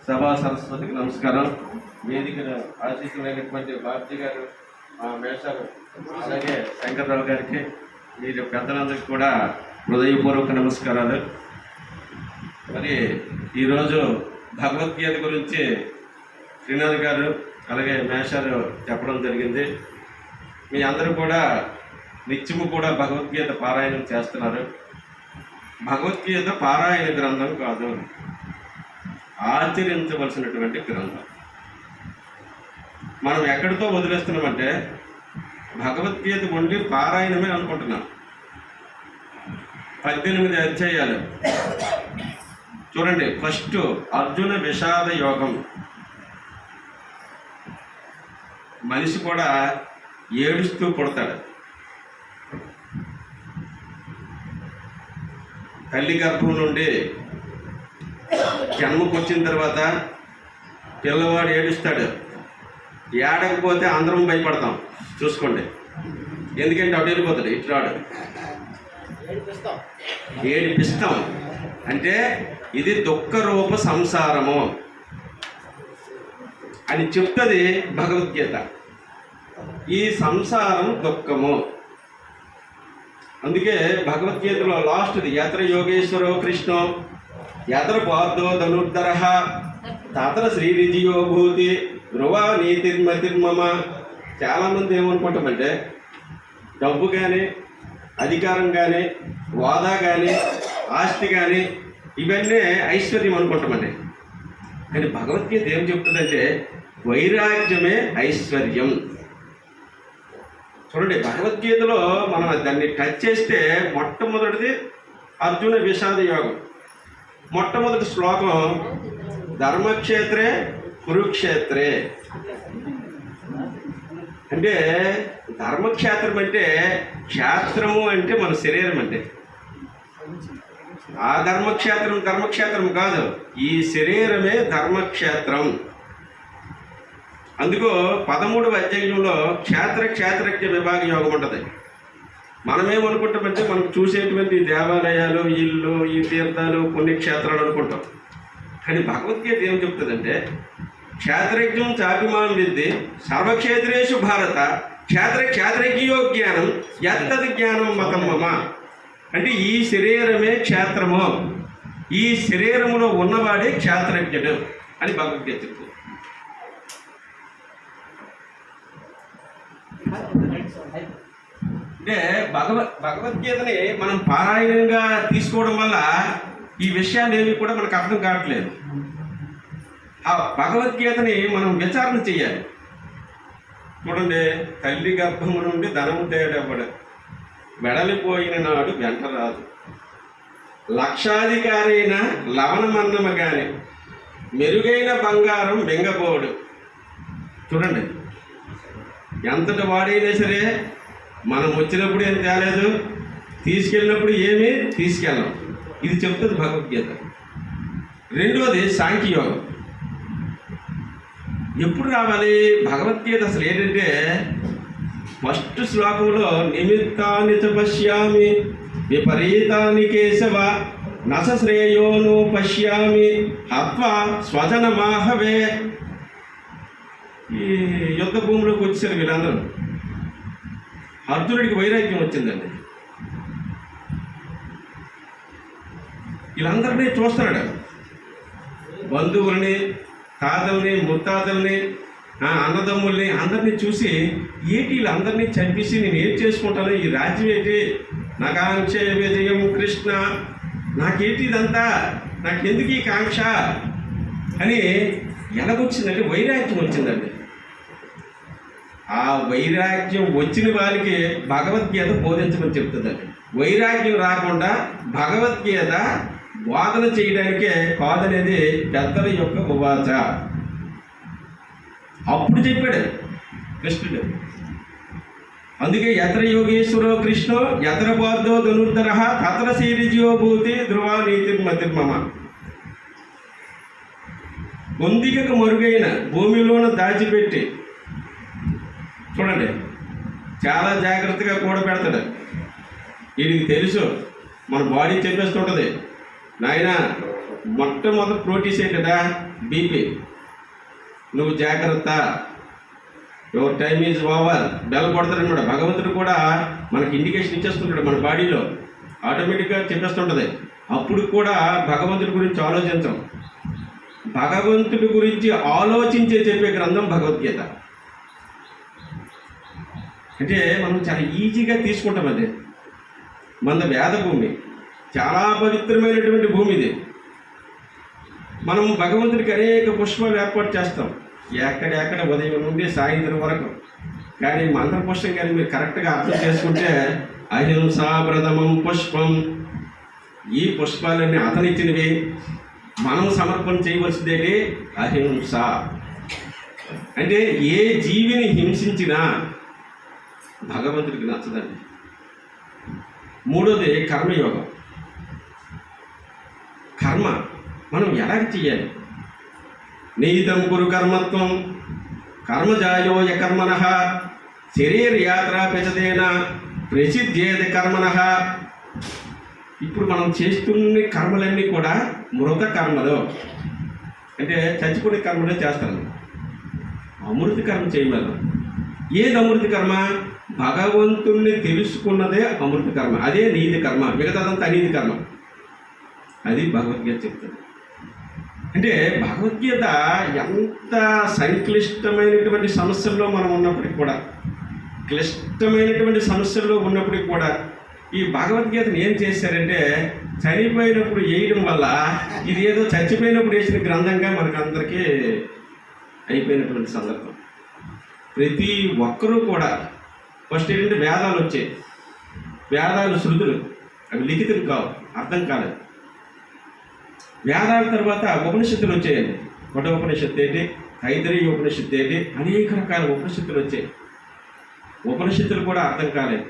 సభా సరస్వతికి నమస్కారం. వేదికను ఆశీస్సులైనటువంటి బాబ్జీ గారు, మేషారు, అలాగే శంకర్రావు గారికి, మీరు పెద్దలందరికీ కూడా హృదయపూర్వక నమస్కారాలు. మరి ఈరోజు భగవద్గీత గురించి శ్రీనాథ్ గారు అలాగే మేషారు చెప్పడం జరిగింది. మీ అందరూ కూడా నిత్యము కూడా భగవద్గీత పారాయణం చేస్తున్నారు. భగవద్గీత పారాయణ గ్రంథం కాదు, ఆచరించవలసినటువంటి గ్రంథం. మనం ఎక్కడితో వదిలేస్తున్నామంటే భగవద్గీత ఉండి పారాయణమే అనుకుంటున్నాం. 18 అధ్యాయాలు చూడండి. ఫస్ట్ అర్జున విషాద యోగం. మనిషి కూడా ఏడుస్తూ పుడతాడు. తల్లి గర్భం నుండి జన్మకు వచ్చిన తర్వాత పిల్లవాడు ఏడుస్తాడు. ఏడకపోతే అందరం భయపడతాం. చూసుకోండి, ఎందుకంటే అటు వెళ్ళిపోతాడు, ఇటు రాడు. ఏడిపిస్తాం అంటే ఇది దుఃఖ రూప సంసారము అని చెప్తుంది భగవద్గీత. ఈ సంసారం దుఃఖము. అందుకే భగవద్గీతలో లాస్ట్ది యత్ర యోగేశ్వరో కృష్ణో యత్ర పార్థో ధనుర్ధర తత్ర శ్రీవిజయో భూతి ధ్రువా నీతిర్మతిర్మమ. చాలామంది ఏమనుకుంటామంటే డబ్బు కానీ, అధికారం కానీ, హోదా కానీ, ఆస్తి కానీ ఇవన్నీ ఐశ్వర్యం అనుకుంటామండి. కానీ భగవద్గీత ఏం చెప్తుందంటే వైరాగ్యమే ఐశ్వర్యం. చూడండి, భగవద్గీతలో మనం దాన్ని టచ్ చేస్తే మొట్టమొదటిది అర్జున విషాద యోగం. మొట్టమొదటి శ్లోకం ధర్మక్షేత్రే కురుక్షేత్రే. అంటే ధర్మక్షేత్రం అంటే క్షేత్రము అంటే మన శరీరం. అంటే ఆ ధర్మక్షేత్రం కాదు, ఈ శరీరమే ధర్మక్షేత్రం. అందుకో 13వ అధ్యాయంలో క్షేత్రజ్ఞ విభాగ యోగం ఉంటుంది. మనమేమనుకుంటామంటే మనం చూసేటువంటి దేవాలయాలు, ఇల్లు, ఈ తీర్థాలు, పుణ్యక్షేత్రాలు అనుకుంటాం. కానీ భగవద్గీత ఏం చెప్తుందంటే క్షేత్రజ్ఞం చాపిమాం విద్ది సర్వక్షేత్రేషు భారత క్షేత్రజ్ఞో జ్ఞానం యత్తది జ్ఞానం మతం మమ. అంటే ఈ శరీరమే క్షేత్రము, ఈ శరీరములో ఉన్నవాడే క్షేత్రజ్ఞుడు అని భగవద్గీత చెప్తుంది. అంటే భగవద్గీతని మనం పారాయణంగా తీసుకోవడం వల్ల ఈ విషయాలు ఏవి కూడా మనకు అర్థం కావట్లేదు. ఆ భగవద్గీతని మనం విచారణ చెయ్యాలి. చూడండి, తల్లి గర్భము నుండి ధనము తేడెవ్వడు, వెడలిపోయిన నాడు వెంట రాదు, లక్షాధికారైన లవణమన్నమ గాని మెరుగైన బంగారం మింగపోడు. చూడండి, ఎంతటి వాడైనా సరే మనం వచ్చినప్పుడు ఏం తేలేదు, తీసుకెళ్ళినప్పుడు ఏమీ తీసుకెళ్ళాం. ఇది చెప్తుంది భగవద్గీత. రెండవది సాంఖ్యయోగం. ఎప్పుడు రావాలి భగవద్గీత? అసలు ఏంటంటే ఫస్ట్ శ్లోకంలో నిమిత్తాన్ని చ పశ్యామి విపరీతాన్ని కేశవ నస శ్రేయోను పశ్యామి హత్వా స్వజనమాహవే. ఈ యుద్ధ భూమిలోకి వచ్చారు వీళ్ళందరూ. అర్జునుడికి వైరాగ్యం వచ్చిందండి. వీళ్ళందరినీ చూస్తున్నాడు, బంధువుల్ని, తాతల్ని, ముత్తాతల్ని, అన్నదమ్ముల్ని అందరినీ చూసి ఏంటి వీళ్ళందరినీ చంపేసి నేను ఏం చేసుకుంటాను, ఈ రాజ్యం ఏంటి, నాకాంక్ష విజయం కృష్ణ, నాకేంటి ఇదంతా, నాకెందుకు ఈ కాంక్ష అని ఎలాగొచ్చిందంటే వైరాగ్యం వచ్చిందండి. ఆ వైరాగ్యం వచ్చిన వాళ్ళకి భగవద్గీత బోధించమని చెప్తుందండి. వైరాగ్యం రాకుండా భగవద్గీత బోధన చేయడానికే కాదనేది పెద్దల యొక్క ఉవాచ. అప్పుడు చెప్పాడు కృష్ణుడు. అందుకే యత్ర యోగేశ్వరో కృష్ణో యత్ర పార్థో ధనుర్ధర తత్ర శ్రీవిజయో భూతి ధ్రువా నీతిర్మతిర్మమ. పొందికకు మరుగైన భూమిలోన దాచిపెట్టి, చూడండి చాలా జాగ్రత్తగా కూడా పెడతాడు. వీడికి తెలుసు మన బాడీ చెప్పేస్తుంటుంది, నాయన మొట్టమొదటి నోటీస్ ఏంటంటే బీపీ, నువ్వు జాగ్రత్త, your time is over, bell కొడతాడనమాట. భగవంతుడు కూడా మనకి ఇండికేషన్ ఇచ్చేస్తుంటాడు, మన బాడీలో ఆటోమేటిక్గా చెప్పేస్తుంటుంది. అప్పుడు కూడా భగవంతుడి గురించి ఆలోచించం. భగవంతుడి గురించి ఆలోచించే చెప్పే గ్రంథం భగవద్గీత. అంటే మనం చాలా ఈజీగా తీసుకుంటాం. అదే మన వేద భూమి, చాలా పవిత్రమైనటువంటి భూమి ఇది. మనం భగవంతుడికి అనేక పుష్పాలు ఏర్పాటు చేస్తాం, ఎక్కడెక్కడ ఉదయం నుండి సాయంత్రం వరకు. కానీ మంత్ర పుష్పం కానీ మీరు కరెక్ట్గా అర్థం చేసుకుంటే, అహింసా ప్రథమం పుష్పం, ఈ పుష్పాలన్నీ అతనిచ్చినవి, మనం సమర్పణ చేయవలసిందేంటి అహింస. అంటే ఏ జీవిని హింసించినా భగవంతుడికి నచ్చదండి. మూడోది కర్మయోగం. కర్మ మనం ఎలాగ చెయ్యాలి? నిహితం కురు కర్మత్వం కర్మజాయో యకర్మణ శరీరయాత్ర పెచదేన ప్రసిద్ధేది కర్మణ. ఇప్పుడు మనం చేస్తున్న కర్మలన్నీ కూడా మృత కర్మలు, అంటే చచ్చిపోయే కర్మలే చేస్తాను. అమృత కర్మ చేయగలరు. ఏది అమృత కర్మ? భగవంతుణ్ణి తెలుసుకున్నదే అమృత కర్మ, అదే నీతి కర్మ. మిగతాదంతా అనీతి కర్మ. అది భగవద్గీత చెప్తుంది. అంటే భగవద్గీత ఎంత సంక్లిష్టమైనటువంటి సమస్యల్లో మనం ఉన్నప్పటికీ కూడా, క్లిష్టమైనటువంటి సమస్యల్లో ఉన్నప్పటికీ కూడా ఈ భగవద్గీతను ఏం చేశారంటే, చనిపోయినప్పుడు వేయడం వల్ల ఇది ఏదో చచ్చిపోయినప్పుడు వేసిన గ్రంథంగా మనకందరికీ అయిపోయినటువంటి సందర్భం. ప్రతి ఒక్కరూ కూడా ఫస్ట్ ఏంటంటే వేదాలు వచ్చాయి. వేదాలు శృతులు, అవి లిఖితులు కావు, అర్థం కాలేదు. వేదాల తర్వాత ఉపనిషత్తులు వచ్చాయండి. కఠోపనిషత్తు ఏంటి, తైత్తరీయ ఉపనిషత్తు ఏంటి, అనేక రకాల ఉపనిషత్తులు వచ్చాయి. ఉపనిషత్తులు కూడా అర్థం కాలేదు.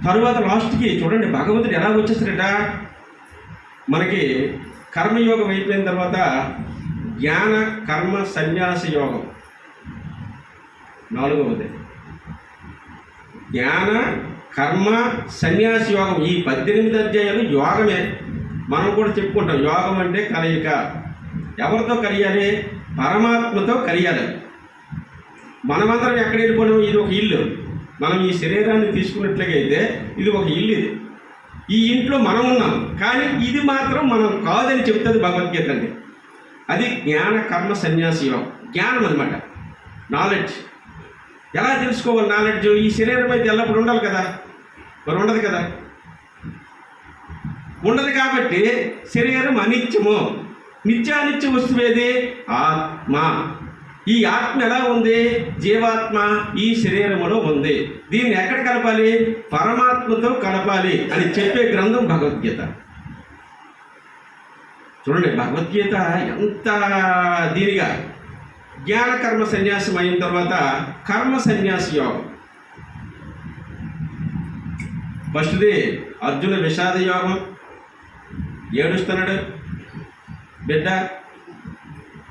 తరువాత లాస్ట్కి చూడండి భగవంతుడు ఎలా వచ్చేస్తాడట, మనకి కర్మయోగం అయిపోయిన తర్వాత జ్ఞాన కర్మ సన్యాస యోగం, నాలుగవది జ్ఞాన కర్మ సన్యాస యోగం. ఈ 18 అధ్యాయాలు యోగమే. మనం కూడా చెప్పుకుంటాం యోగం అంటే కలయిక. ఎవరితో కలియాలి? పరమాత్మతో కలియాలి. మనమందరం ఎక్కడ వెళ్ళిపోయాము? ఇది ఒక ఇల్లు. మనం ఈ శరీరాన్ని తీసుకున్నట్లయితే ఇది ఒక ఇల్లు. ఇది ఈ ఇంట్లో మనం ఉన్నాం, కానీ ఇది మాత్రం మనం కాదని చెప్తుంది భగవద్గీత అండి. అది జ్ఞాన కర్మ సన్యాస యోగం. జ్ఞానం అనమాట, నాలెడ్జ్. ఎలా తెలుసుకోవాలి నాలెడ్జ్? ఈ శరీరం అయితే ఎల్లప్పుడు ఉండాలి కదా, మరి ఉండదు కదా, ఉండదు. కాబట్టి శరీరం అనిత్యము. నిత్యానిత్య వస్తువేది ఆత్మ. ఈ ఆత్మ ఎలా ఉంది? జీవాత్మ ఈ శరీరములో ఉంది. దీన్ని ఎక్కడ కలపాలి? పరమాత్మతో కలపాలి అని చెప్పే గ్రంథం భగవద్గీత. చూడండి భగవద్గీత ఎంత దీనిగా. జ్ఞాన కర్మ సన్యాసం అయిన తర్వాత కర్మ సన్యాస యోగం. ఫస్ట్ది అర్జున విషాద యోగం. ఏడుస్తున్నాడు బిడ్డ,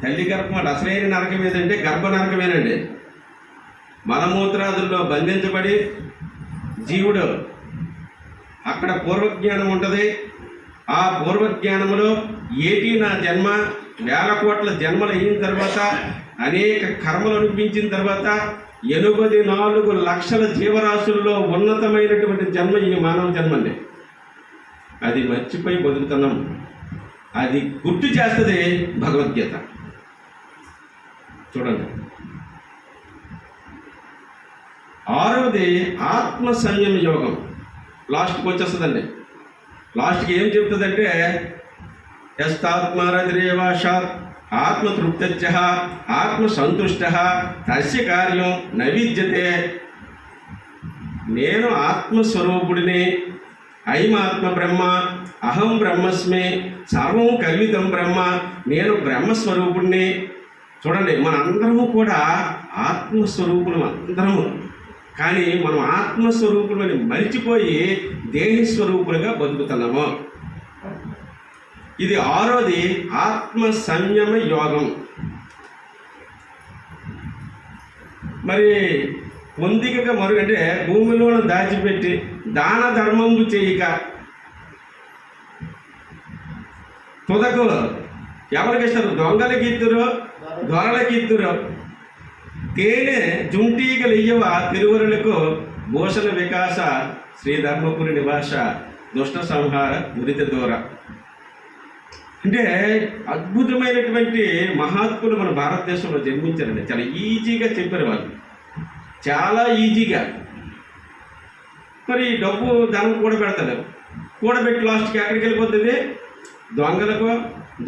తల్లి గర్భం అసలైన నరకం ఏదంటే గర్భ నరకమేనండి. మలమూత్రాదుల్లో బంధించబడి జీవుడు, అక్కడ పూర్వజ్ఞానం ఉంటుంది. ఆ పూర్వజ్ఞానములో ఏటి నా జన్మ, 1000 కోట్ల జన్మలు అయిన తర్వాత, అనేక కర్మలు అనిపించిన తర్వాత 84 లక్షల జీవరాశుల్లో ఉన్నతమైనటువంటి జన్మ ఈ మానవ జన్మండి. అది మర్చిపోయి బతుకుతున్నాం. అది గుర్తు చేస్తుంది భగవద్గీత. చూడండి 6వది ఆత్మ సంయమ యోగం. లాస్ట్కి వచ్చేస్తుందండి. లాస్ట్కి ఏం చెప్తుందంటే, యస్తాత్మారతిరేవాషాత్ ఆత్మతృప్త్య ఆత్మసంతుష్ట తస్య కార్యం నవిద్యతే. నేను ఆత్మస్వరూపుడిని, అయమాత్మ బ్రహ్మ, అహం బ్రహ్మస్మి, సర్వం కల్వితం బ్రహ్మ. నేను బ్రహ్మస్వరూపుడిని. చూడండి మనందరము కూడా ఆత్మస్వరూపులం అందరము. కానీ మనం ఆత్మస్వరూపులని మరిచిపోయి దేహస్వరూపులుగా బతుకుతున్నాము. ఇది 6వది ఆత్మ సంయమ యోగం. మరి పొందిక మరుగంటే భూమిలోను దాచిపెట్టి దాన ధర్మంబు చేయక తుదకు ఎవరికి ఇస్తారు? దొంగలకి ఇద్దరు, దొరలకి ఇద్దరు. తేనె జుంటీగలు ఇయ్యవ తిరువరులకు భూషణ వికాస శ్రీధర్మపురి నివాస దుష్ట సంహార దురిత దూర. అంటే అద్భుతమైనటువంటి మహాత్ములు మన భారతదేశంలో జన్మించారండి. చాలా ఈజీగా చెప్పారు వాళ్ళు, చాలా ఈజీగా. మరి డబ్బు ధనం కూడబెడతాడు, కూడబెట్టి లాస్ట్కి ఎక్కడికి వెళ్ళిపోతుంది? దొంగలకు,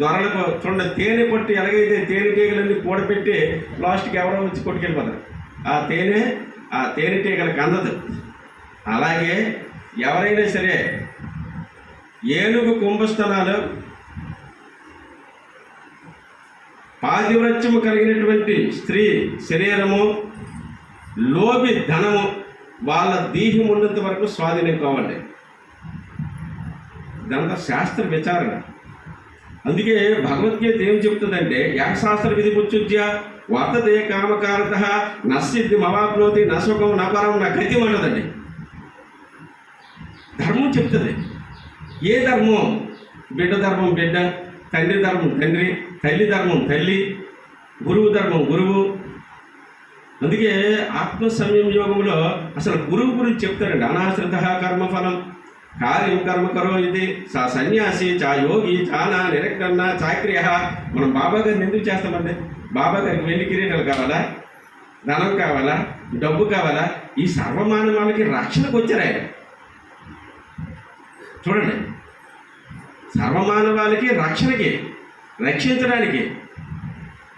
దొరలకు. చూడండి, తేనె పట్టి ఎలాగైతే తేనెటీగలన్నీ కూడబెట్టి లాస్ట్కి ఎవరో వచ్చి కొట్టుకెళ్ళిపోతారు. ఆ తేనెటీగలకు అందదు. అలాగే ఎవరైనా సరే ఏనుగు కుంభస్థలాలు, పాతివ్రత్యము కలిగినటువంటి స్త్రీ శరీరము, లోబి ధనము వాళ్ళ దీహం ఉన్నంత వరకు స్వాధీనం కావండి. ఇదంతా శాస్త్ర విచారణ. అందుకే భగవద్గీత ఏం చెప్తుందంటే, యాగశాస్త్ర విధి ముచ్చుజ్య వర్తతే కామకారత నసిద్ధి మవాప్నోతి నసుఖం నపరం నా గతి అన్నదండి. ధర్మం చెప్తుంది. ఏ ధర్మం? బిడ్డ ధర్మం బిడ్డ, తండ్రి ధర్మం తండ్రి, తల్లి ధర్మం తల్లి, గురువు ధర్మం గురువు. అందుకే ఆత్మ సంయమ యోగంలో అసలు గురువు గురించి చెప్తారండి. అనాశ్రిత కర్మఫలం కార్యం కర్మ కరో ఇది సా సన్యాసి చా యోగి చానా నిరగ్న చాక్రియ. మనం బాబా గారిని ఎందుకు చేస్తామండి? బాబా గారికి వెండి కిరీటాలు కావాలా? ధనం కావాలా? డబ్బు కావాలా? ఈ సర్వమానవాళ్ళకి రక్షణకు వచ్చారు ఆయన. చూడండి, సర్వమానవాళ్ళకి రక్షణకి, రక్షించడానికి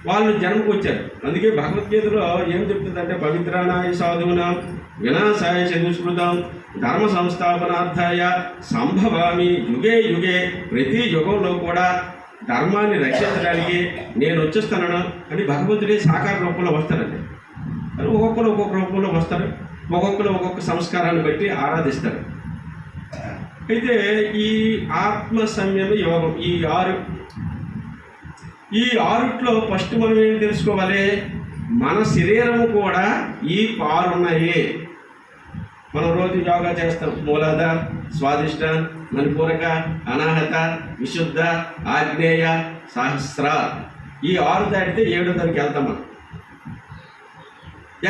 వాళ్ళు జన్మకు వచ్చారు. అందుకే భగవద్గీతలో ఏం చెప్తుందంటే, పవిత్రానాయ సాధువునాం వినాశాయ చతుష్కృతం ధర్మ సంస్థాపనార్థాయ సంభవామి యుగే యుగే. ప్రతి యుగంలో కూడా ధర్మాన్ని రక్షించడానికి నేను వచ్చేస్తాను అని భగవంతుడే సాకార రూపంలో వస్తారండి. ఒక్కొక్కరు ఒక్కొక్క రూపంలో వస్తారు, ఒక్కొక్కరు ఒక్కొక్క సంస్కారాన్ని బట్టి ఆరాధిస్తారు. అయితే ఈ ఆత్మ సంయమ యోగం, ఈ ఆరుట్లో ఫస్ట్ మనం ఏం తెలుసుకోవాలి? మన శరీరము కూడా ఈ 6 ఉన్నాయి. మనం రోజు యోగా చేస్తాం. మూలాధార, స్వాదిష్ట, మణిపూరక, అనాహత, విశుద్ధ, ఆగ్నేయ, సహస్ర. ఈ 6 దాటితే 7వ దానికి వెళ్తాం మనం.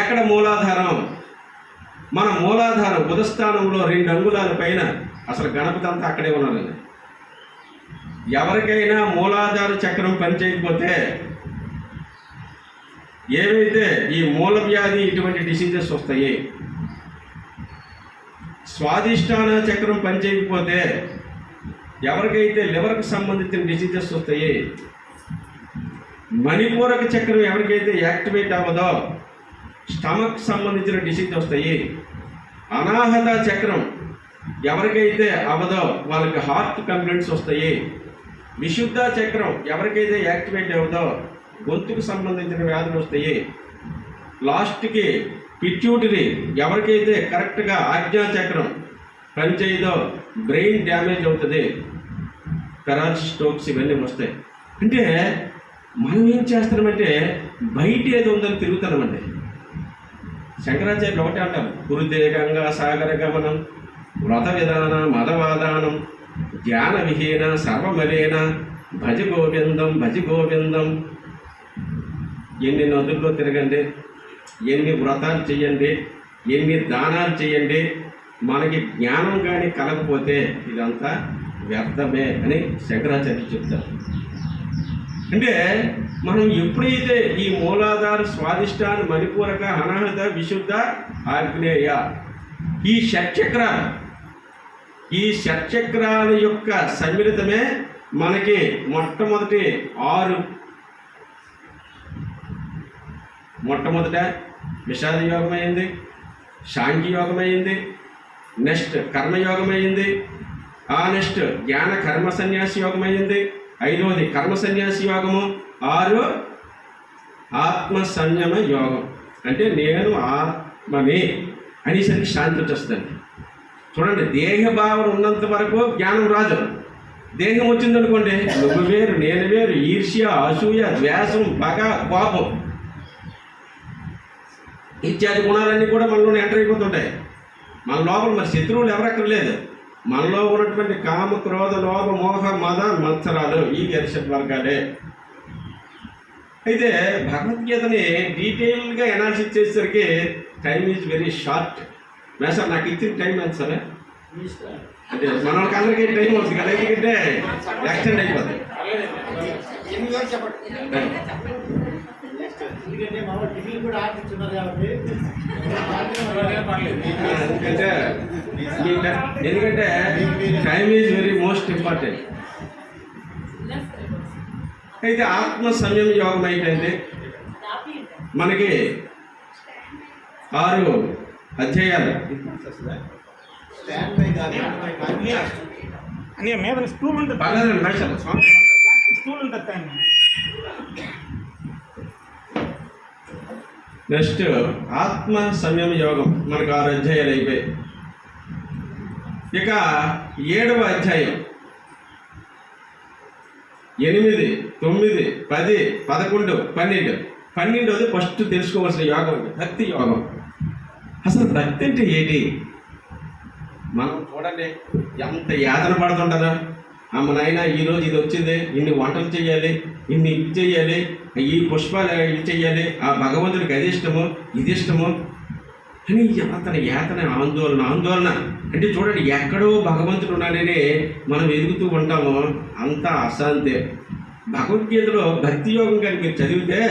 ఎక్కడ మూలాధారం? మన మూలాధారం బుధస్థానంలో 2 అంగుళాల పైన. అసలు గణపతి అంతా అక్కడే ఉన్నారండి. ఎవరికైనా మూలాధార చక్రం పనిచేయకపోతే, ఏవైతే ఈ మూల వ్యాధి ఇటువంటి డిసీజెస్ వస్తాయి, స్వాదిష్టాన చక్రం పనిచేయకపోతే ఎవరికైతే లివర్కి సంబంధించిన డిసీజెస్ వస్తాయి, మణిపూరక చక్రం ఎవరికైతే యాక్టివేట్ అవ్వదో స్టమక్ సంబంధించిన డిసీజ్ వస్తాయి, అనాహత చక్రం ఎవరికైతే అవ్వదో వాళ్ళకి హార్ట్ కంప్లైంట్స్ వస్తాయి, విశుద్ధ చక్రం ఎవరికైతే యాక్టివేట్ అవ్వదో గొంతుకు సంబంధించిన వ్యాధులు వస్తాయి, లాస్ట్కి పిట్యూటరీ ఎవరికైతే కరెక్ట్గా ఆజ్ఞా చక్రం పనిచేయదో బ్రెయిన్ డ్యామేజ్ అవుతుంది, పెరాలసిస్, స్ట్రోక్స్ ఇవన్నీ వస్తాయి. అంటే మనం ఏం చేస్తున్నామంటే బయట ఏదో ఉందని తిరుగుతున్నామండి. శంకరాచార్యులు ఒకటే అంటారు, గురుదే గంగా సాగర గమనం వ్రత విధాన మదవాదానం ధ్యాన విహీన సర్వమలేన భజ గోవిందం భజ గోవిందం. ఎన్ని నదుల్లో తిరగండి, ఎన్ని వ్రతాలు చేయండి, ఎన్ని దానాలు చేయండి, మనకి జ్ఞానం కానీ కలగకపోతే ఇదంతా వ్యర్థమే అని శంకరాచార్యులు చెప్తారు. అంటే మనం ఎప్పుడైతే ఈ మూలాధార, స్వాదిష్టాన్, మణిపూరక, అనాహత, విశుద్ధ, ఆగ్నేయ ఈ షట్చక్రాల యొక్క సమ్మిళితమే మనకి మొట్టమొదటి 6. మొట్టమొదట విషాద యోగం అయింది, శాంతి యోగం అయింది, నెక్స్ట్ కర్మయోగం అయింది, ఆ నెక్స్ట్ జ్ఞాన కర్మ సన్యాసి యోగం అయింది, 5వది కర్మ సన్యాసి యోగము, 6 ఆత్మ సంయమ యోగం. అంటే నేను ఆత్మని అనేసరికి శాంతి వచ్చేస్తుంది. చూడండి, దేహభావన ఉన్నంత వరకు జ్ఞానం రాదు. దేహం వచ్చిందనుకోండి, నువ్వు వేరు నేను వేరు, ఈర్ష్య, అసూయ, ద్వేషం, పగ, కోపం ఇత్యాది గుణాలన్నీ కూడా మనలోనే ఎంటర్ అయిపోతుంటాయి. మన లోపల మరి శత్రువులు ఎవరక్కర్లేదు. మనలో ఉన్నటువంటి కామ, క్రోధ, లోభ, మోహ, మద, మత్సరాలు ఈ అరిషడ్ వర్గాలే. అయితే భగవద్గీతని డీటెయిల్గా అనాలిసిస్ చేసేసరికి time is very short. Sir నాకు ఇచ్చిన టైం ఎంత సరే అంటే మనకి అందరికీ టైం వస్తుంది కదా, ఎందుకంటే ఎక్స్టెండ్ అయిపోతుంది. ఎందుకంటే time is very most important. అయితే ఆత్మ సంయమ యోగం అయితే మనకి 6 అధ్యాయాలు. మీద స్టూల్ ఉంటుంది, స్టూల్ ఉంటుంది. నెక్స్ట్ ఆత్మ సంయమ యోగం మనకు 6 అధ్యాయాలు అయిపోయాయి. ఇక 7వ అధ్యాయం 8, 9, 10, 11, 12. 12వది ఫస్ట్ తెలుసుకోవాల్సిన యోగం భక్తి యోగం. అసలు భక్తి అంటే ఏంటి? మనం చూడండి ఎంత యాతన పడుతుంటుందో. అమ్మ నాయన ఈరోజు ఇది వచ్చింది, ఇన్ని వంటలు చేయాలి, ఇన్ని ఇది చేయాలి, ఈ పుష్పాలు ఇది చేయాలి, ఆ భగవంతుడికి అది ఇష్టము, ఇది ఇష్టము అని అతని యాతన, ఆందోళన. అంటే చూడండి ఎక్కడో భగవంతుడు ఉన్నాడని మనం ఎదుగుతూ ఉంటాము, అంతా అశాంతే. భగవద్గీతలో భక్తి యోగం కనుక మీరు చదివితే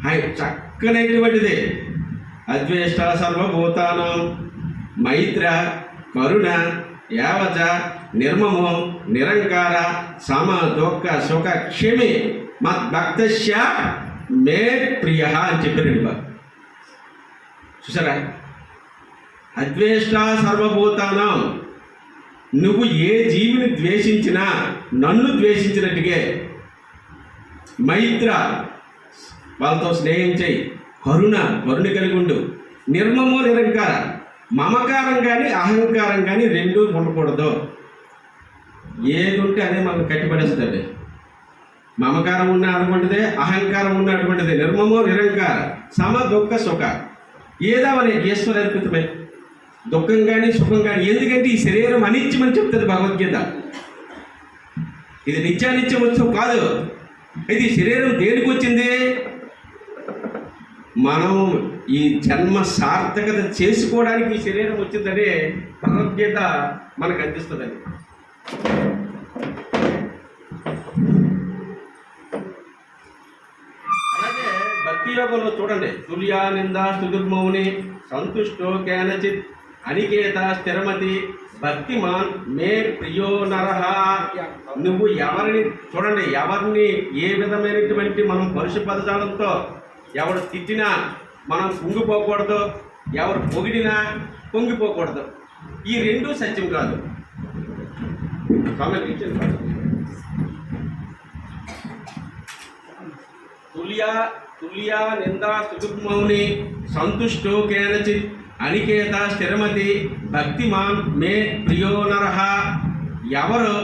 ఆయన చక్కనైనటువంటిది. అద్వేష్ట సర్వభూతానం మైత్ర కరుణ యావచ నిర్మమో నిరంకార సమ దుఃఖ సుఖ క్షమి మద్భక్తస్య మే ప్రియ అని చెప్పారండి. చూసారా? అద్వేష్ట సర్వభూతానం, నువ్వు ఏ జీవిని ద్వేషించినా నన్ను ద్వేషించినట్టుగే. మైత్ర, వాళ్ళతో స్నేహం చేయి. కరుణ కలిగి ఉండు. నిర్మమో నిరంకార, మమకారం కానీ అహంకారం కానీ రెండూ ఉండకూడదు. ఏది ఉంటే అదే మనకు కట్టిపడేస్తుంది. మమకారం ఉన్న అటువంటిదే, అహంకారం ఉన్న అటువంటిదే. నిర్మమో నిరంకార సమ దుఃఖ సుఖ. ఏదో అనే ఈశ్వరార్పితమే. దుఃఖం కానీ సుఖం కానీ. ఎందుకంటే ఈ శరీరం అనిత్యమని చెప్తుంది భగవద్గీత. ఇది నిత్యానిత్యం ఉత్సవం కాదు. ఇది శరీరం దేనికి వచ్చింది? మనం ఈ జన్మ సార్థకత చేసుకోవడానికి ఈ శరీరం వచ్చిందని భగవద్గీత మనకు అందిస్తుందండి. అలాగే భక్తి యోగంలో చూడండి, తుల్యా నిందా స్తుతిర్మౌని సంతుష్టో కేనచిత్ అనికేత స్థిరమతి భక్తిమాన్ మే ప్రియో నరహ. నువ్వు ఎవరిని చూడండి, ఎవరిని ఏ విధమైనటువంటి మనం పరుష పదజాలంతో ఎవరు తిట్టినా మనం కుంగిపోకూడదు, ఎవరు పొగిడినా పొంగిపోకూడదు. ఈ రెండూ సత్యం కాదు. తుల్యా నిందా స్తుతిర్మౌని సంతుష్టో కేనచిత్ అనికేత స్థిరమతి భక్తిమాన్ మే ప్రియో నరహ. ఎవరు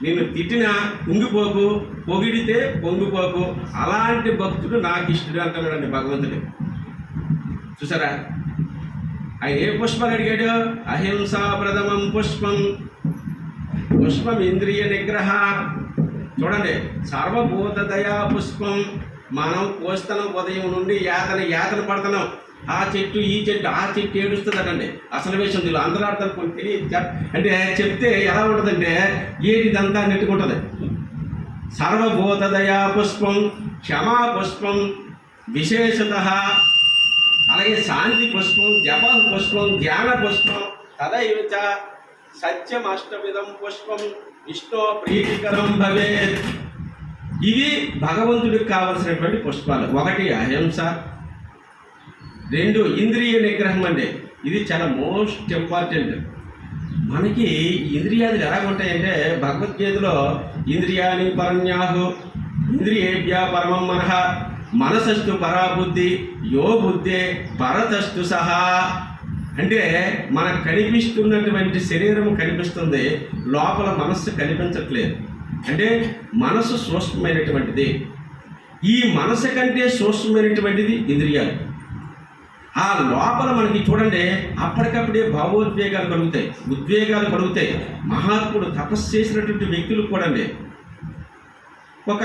నిన్ను తిట్టినా కుంగిపోకు, పొగిడితే పొంగిపోకు, అలాంటి భక్తుడు నాకు ఇష్టడు అంటున్నాడండి భగవంతుడు. చూసారా? ఆయన ఏ పుష్పాలు అడిగాడు? అహింసా ప్రథమం పుష్పం, పుష్పం ఇంద్రియ నిగ్రహ. చూడండి, సర్వభూత దయా పుష్పం. మనం కోస్తున్నాం, ఉదయం నుండి యాతన పడుతున్నాం. ఆ చెట్టు ఈ చెట్టు, ఆ చెట్టు ఏడుస్తుందటండి. అసలు విషయం తెలియదు, అందరూ ఆడతారు. కొన్ని తెలియదు అంటే చెప్తే ఎలా ఉంటుందంటే ఏటిదంతా నెట్టుకుంటుంది. సర్వభూత దయా పుష్పం, క్షమా పుష్పం విశేషత, అలాగే శాంతి పుష్పం, జప పుష్పం, ధ్యాన పుష్పం, తదైవచ సత్యం అష్టవిధం పుష్పం విష్ణు ప్రీతికరం భవేత్. ఇవి భగవంతుడికి కావలసినటువంటి పుష్పాలు. 1 అహింస, 2 ఇంద్రియ నిగ్రహం. అండి ఇది చాలా మోస్ట్ ఇంపార్టెంట్. మనకి ఇంద్రియాలు ఎలా ఉంటాయంటే భగవద్గీతలో ఇంద్రియాని పరన్యాహు ఇంద్రియేభ్య పరమం మనః మనసస్తు పరాబుద్ధి యో బుద్ధే పరతస్తు సహా. అంటే మనకు కనిపిస్తున్నటువంటి శరీరం కనిపిస్తుంది, లోపల మనస్సు కనిపించట్లేదు. అంటే మనసు సూక్ష్మమైనటువంటిది. ఈ మనసు కంటే సూక్ష్మమైనటువంటిది ఇంద్రియాలు. ఆ లోపల మనకి చూడండి అప్పటికప్పుడే భావోద్వేగాలు కలుగుతాయి, ఉద్వేగాలు కలుగుతాయి. మహాత్ముడు తపస్సు చేసినటువంటి వ్యక్తులు కూడా అండి, ఒక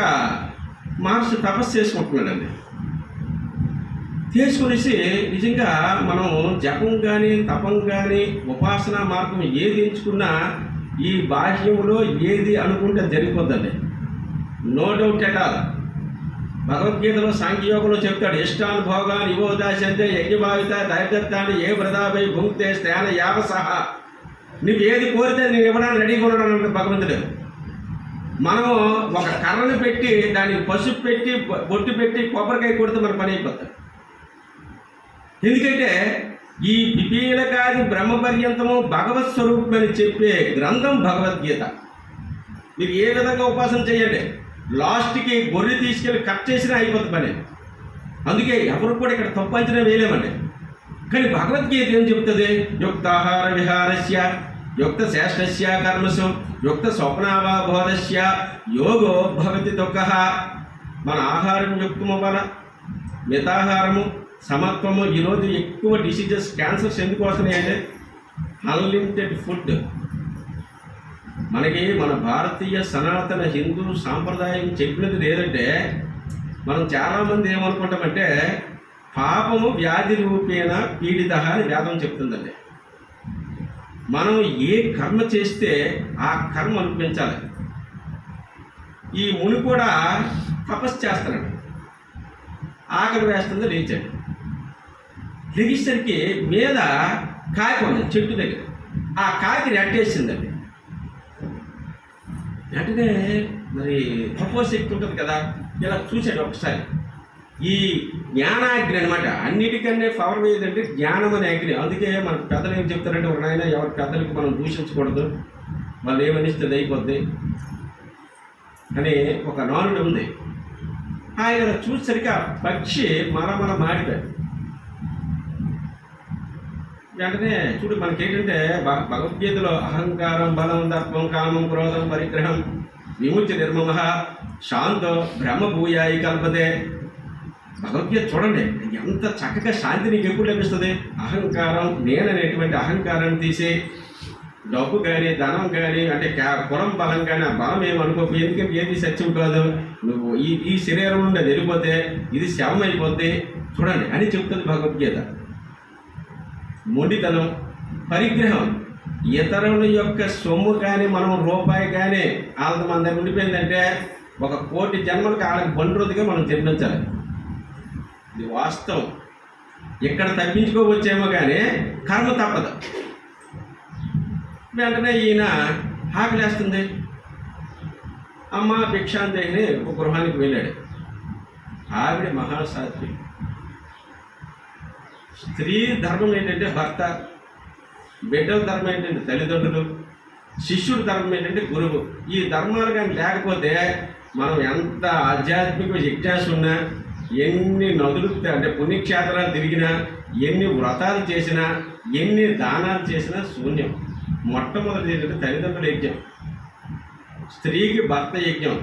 మహర్షి తపస్సు చేసుకుంటున్నాడండి. చేసుకునేసి నిజంగా మనం జపం కానీ తపం కానీ ఉపాసనా మార్గం ఏది ఎంచుకున్నా ఈ బాహ్యంలో ఏది అనుకుంటే జరిగిపోద్దండి. No doubt at all. భగవద్గీతలో సాంఖ్యయోగంలో చెప్తాడు, ఇష్టానుభోగాన్ని యువోదాశంతే యజ్ఞభావిత దైర్దత్తాన్ని ఏ వ్రతాభై భుంక్తే స్థాన యావ సహా. నువ్వు ఏది కోరితే నేను ఇవ్వడానికి రెడీగా ఉన్నాడు అంటే భగవంతుడు. మనము ఒక కర్రను పెట్టి దానికి పసుపు పెట్టి బొట్టు పెట్టి కొబ్బరికాయ కొడితే మన పని అయిపోతుంది. ఎందుకంటే ఈ పిపీలకాది బ్రహ్మపర్యంతము భగవత్ స్వరూపమని చెప్పే గ్రంథం భగవద్గీత. మీరు ఏ విధంగా ఉపాసన చేయండి, లాస్ట్కి గొర్రె తీసుకెళ్ళి కట్ చేసినా అయిపోతుంది పని. అందుకే ఎవరు కూడా ఇక్కడ తప్పు అంచనా వేయలేమండి. కానీ భగవద్గీత ఏం చెప్తుంది? యుక్తాహార విహారస్య యుక్త శ్రేష్టస్య కర్మసు యుక్త స్వప్నావాబోధస్య యోగో భవతి దుఃఖః. మన ఆహారం యుక్తము వల్ల మితాహారము సమత్వము. ఈరోజు ఎక్కువ డిసీజెస్, క్యాన్సర్స్ ఎందుకు వస్తున్నాయంటే అన్లిమిటెడ్ ఫుడ్. మనకి మన భారతీయ సనాతన హిందూ సాంప్రదాయం చెప్పినది లేదంటే మనం చాలామంది ఏమనుకుంటామంటే పాపము వ్యాధి రూపేణ పీడిత అని వేదం చెప్తుందండి. మనం ఏ కర్మ చేస్తే ఆ కర్మ అనిపించాలి. ఈ ముని కూడా తపస్సు చేస్తానండి, ఆకలి వేస్తుంది, లేచాడు. లెగిసరికి మీద కాయ కొన్నది చెట్టు దగ్గర. ఆ కాయకి రెట్టేసిందండి. వెంటనే మరి తపోశక్తి ఉంటుంది కదా, ఇలా చూశాడు ఒకసారి. ఈ జ్ఞానాగ్ని అనమాట. అన్నిటికన్నా పవర్ ఏదంటే జ్ఞానం అనే అగ్ని. అందుకే మన పెద్దలు ఏం చెప్తారంటే, ఒక నాయన ఎవరి పెద్దలకి మనం దూషించకూడదు, వాళ్ళు ఏమనిస్తుంది అయిపోద్ది అని ఒక నానుడు ఉంది. ఆయన చూసేసరికి ఆ పక్షి మరమర మాడిపోయాడు. వెంటనే చూడు మనకేంటంటే భగవద్గీతలో అహంకారం బలం దర్పం కామం క్రోధం పరిగ్రహం విముచ్య నిర్మమ శాంతో బ్రహ్మభూయాయి కల్పతే. భగవద్గీత చూడండి ఎంత చక్కగా శాంతి నీకు ఎప్పుడు లభిస్తుంది. అహంకారం, నేననేటువంటి అహంకారాన్ని తీసి డబ్బు కానీ ధనం కానీ అంటే కులం బలం కానీ ఆ బలం ఏమనుకోకు. ఎందుకంటే ఏది సత్యం కాదు. నువ్వు ఈ శరీరం నుండి అది వెళ్ళిపోతే ఇది శవం అయిపోద్ది చూడండి అని చెప్తుంది భగవద్గీత. మొండితనం, పరిగ్రహం, ఇతరుల యొక్క సొమ్ము కానీ మనం రూపాయి కానీ వాళ్ళతో మన దగ్గర ఉండిపోయిందంటే 1,000,000 జన్మలకు వాళ్ళకి బండ్రోదిగా మనం జన్మించాలి. ఇది వాస్తవం. ఇక్కడ తప్పించుకోవచ్చేమో కానీ కర్మ తప్పదు. వెంటనే ఈయన ఆకలేస్తుంది, అమ్మ భిక్షాందేహిని ఒక గృహానికి వెళ్ళాడు. ఆవిడ మహాసాధ్వి. స్త్రీ ధర్మం ఏంటంటే భర్త, బిడ్డల ధర్మం ఏంటంటే తల్లిదండ్రులు, శిష్యుడి ధర్మం ఏంటంటే గురువు. ఈ ధర్మాలు కానీ లేకపోతే మనం ఎంత ఆధ్యాత్మిక జిజ్ఞాస ఉన్నా, ఎన్ని నదులు అంటే పుణ్యక్షేత్రాలు తిరిగినా, ఎన్ని వ్రతాలు చేసినా, ఎన్ని దానాలు చేసినా శూన్యం. మొట్టమొదటి ఏంటంటే తల్లిదండ్రుల యజ్ఞం, స్త్రీకి భర్త యజ్ఞం.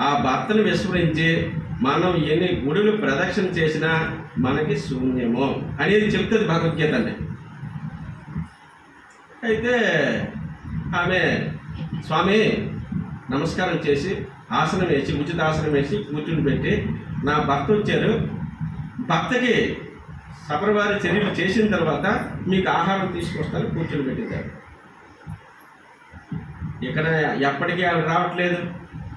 ఆ భర్తను విస్మరించి మనం ఎన్ని గుడులు ప్రదక్షిణ చేసినా మనకి శూన్యము అనేది చెప్తుంది భగవద్గీత అండి. అయితే ఆమె స్వామి నమస్కారం చేసి ఆసనం వేసి ఉచిత ఆసనం వేసి కూర్చుని పెట్టి, నా భర్త వచ్చారు, భర్తకి సపరివారి చర్యలు చేసిన తర్వాత మీకు ఆహారం తీసుకొస్తాను కూర్చుని పెట్టించారు. ఇక్కడ ఎప్పటికీ ఆవిడ రావట్లేదు,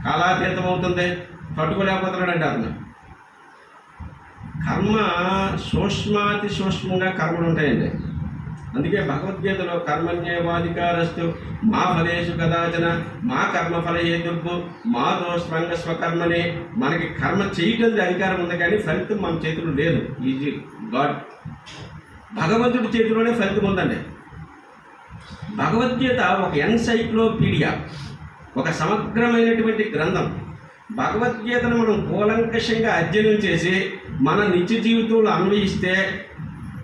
కాలాతీతం అవుతుంది, తట్టుకోలేకపోతున్నాడండి అతను. కర్మ సూక్ష్మాతి సూక్ష్మంగా కర్మలు ఉంటాయండి. అందుకే భగవద్గీతలో కర్మణ్యేవాధికారస్తు మా ఫలేషు కదాచన మా కర్మఫల హేతుర్భు మా దోస్వంగ స్వకర్మనే. మనకి కర్మ చేయటం అధికారం ఉంది కానీ ఫలితం మన చేతిలో లేదు. ఈజీ గాడ్, భగవంతుడి చేతిలోనే ఫలితం ఉందండి. భగవద్గీత ఒక ఎన్సైక్లోపీడియా, ఒక సమగ్రమైనటువంటి గ్రంథం. భగవద్గీతను మనం కూలంకషంగా అధ్యయనం చేసి మన నిత్య జీవితంలో అన్వయిస్తే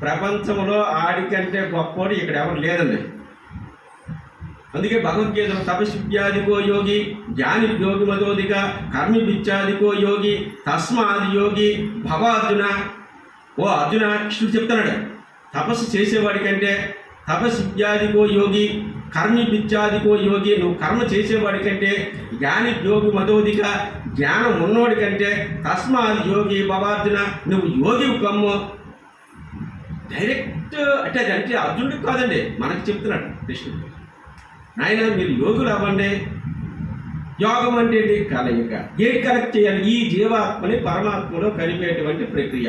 ప్రపంచంలో ఆడికంటే గొప్పవాడు ఇక్కడ ఎవరు లేదండి. అందుకే భగవద్గీతలో తపస్విద్యాదికో యోగి జ్ఞాని యోగి మదోదిక కర్మి విద్యాదికో యోగి తస్మాది యోగి భవార్జున. ఓ అర్జున, కృష్ణుడు చెప్తున్నాడు, తపస్సు చేసేవాడి కంటే తపస్విద్యాదికో యోగి, కర్మి పిత్యాదికో యోగి, నువ్వు కర్మ చేసేవాడి కంటే జ్ఞాని యోగి మధోదిక, జ్ఞానం ఉన్నోడి కంటే తస్మాత్ యోగి భవార్జున, నువ్వు యోగి కమ్ము. డైరెక్ట్ అంటే అర్జునుడికి కాదండి, మనకు చెప్తున్నాడు కృష్ణుడు. నాయన మీరు యోగులు అవ్వండి. యోగం అంటే ఏంటి? కలయిక. ఏది కలెక్ట్ చేయాలి? ఈ జీవాత్మని పరమాత్మలో కలిపేటువంటి ప్రక్రియ.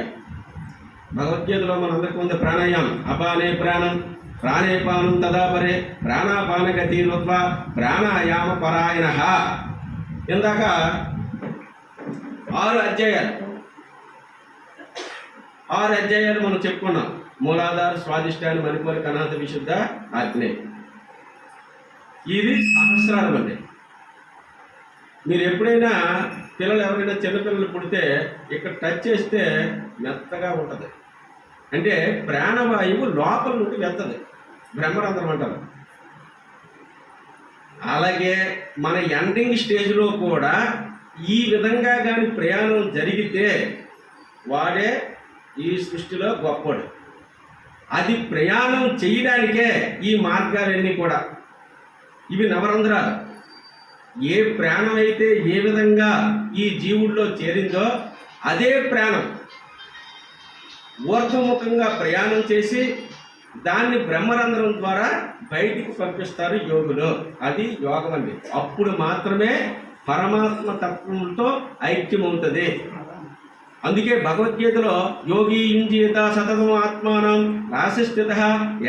భగవద్గీతలో మనందరికీ ఉంది ప్రాణాయామం. అపానే ప్రాణం ప్రాణే పానం తదాపరే ప్రాణాపానగతి రూప ప్రాణాయామ పరాయణ. ఇందాక 6 అధ్యాయాలు మనం చెప్పుకున్నాం. మూలాధార, స్వాదిష్టాన్ని, మణిపూర, కనాథ, విశుద్ధ, ఆగ్నేయ. ఇది సహస్రారం అండి. మీరు ఎప్పుడైనా పిల్లలు ఎవరైనా చిన్నపిల్లలు పుడితే ఇక్కడ టచ్ చేస్తే మెత్తగా ఉంటుంది. అంటే ప్రాణవాయువు లోపల నుండి వెళ్తుంది, బ్రహ్మరంధ్రం అంటారు. అలాగే మన ఎండింగ్ స్టేజ్లో కూడా ఈ విధంగా కానీ ప్రయాణం జరిగితే వాడే ఈ సృష్టిలో గొప్పడు. అది ప్రయాణం చేయడానికే ఈ మార్గాలన్నీ కూడా. ఇవి నవరంధ్రాలు. ఏ ప్రాణం అయితే ఏ విధంగా ఈ జీవుల్లో చేరిందో అదే ప్రాణం ఊర్ధ్వముఖంగా ప్రయాణం చేసి దాన్ని బ్రహ్మరంధ్రం ద్వారా బయటికి పంపిస్తారు యోగులు. అది యోగం అండి. అప్పుడు మాత్రమే పరమాత్మ తత్వంతో ఐక్యమవుతుంది. అందుకే భగవద్గీతలో యోగి యుంజీత సతతం ఆత్మానం రాశిస్థిత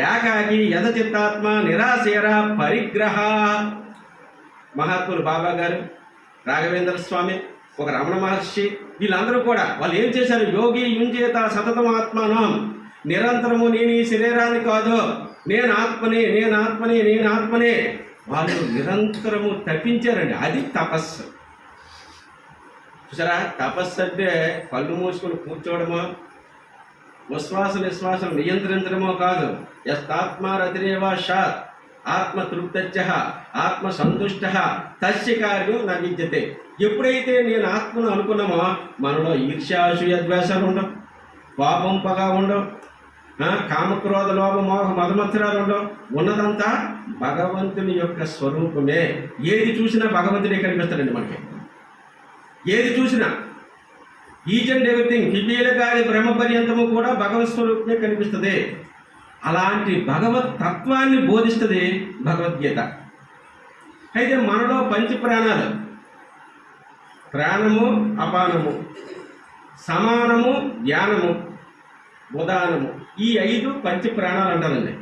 ఏకాకి యథచిత్తాత్మ నిరాశేర పరిగ్రహ. మహాత్ములు బాబా గారు, రాఘవేంద్ర స్వామి, ఒక రమణ మహర్షి, వీళ్ళందరూ కూడా వాళ్ళు ఏం చేశారు? యోగి యుంజేత సతతం ఆత్మానం, నిరంతరము నేను ఈ శరీరాన్ని కాదు, నేను ఆత్మనే, నేను ఆత్మనే, నేను ఆత్మనే. వాళ్ళు నిరంతరము తప్పించారండి. అది తపస్సు. చూసారా? తపస్సు అంటే కళ్ళు మూసుకొని కూర్చోవడమో, ఉశ్వాస నిశ్వాసం నియంత్రించడమో కాదు. యస్తాత్మారతిరేవా షాత్ ఆత్మతృప్త్య ఆత్మ సంతుష్ట తస్య కార్యం నా విద్యతే. ఎప్పుడైతే నేను ఆత్మను అనుకున్నామో మనలో ఈర్ష్యాసూయ ద్వేషాలు ఉండవు, పాపం పగ ఉండవు, కామక్రోధ లోభ మోహ మదమత్సరాలు ఉండవు. ఉన్నదంతా భగవంతుని యొక్క స్వరూపమే. ఏది చూసినా భగవంతుడే కనిపిస్తాడండి మనకి. ఏది చూసినా ఈచ్ అండ్ ఎవ్రీథింగ్ పిపీల గారి బ్రహ్మ పర్యంతము కూడా భగవత్ స్వరూపమే కనిపిస్తుంది. అలాంటి భగవత్ తత్వాన్ని బోధిస్తుంది భగవద్గీత. అయితే మనలో పంచ ప్రాణాలు, ప్రాణము, అపానము, సమానము, ధ్యానము, ఉదానము, ఈ 5 పంచ ప్రాణాలు అంటారండి.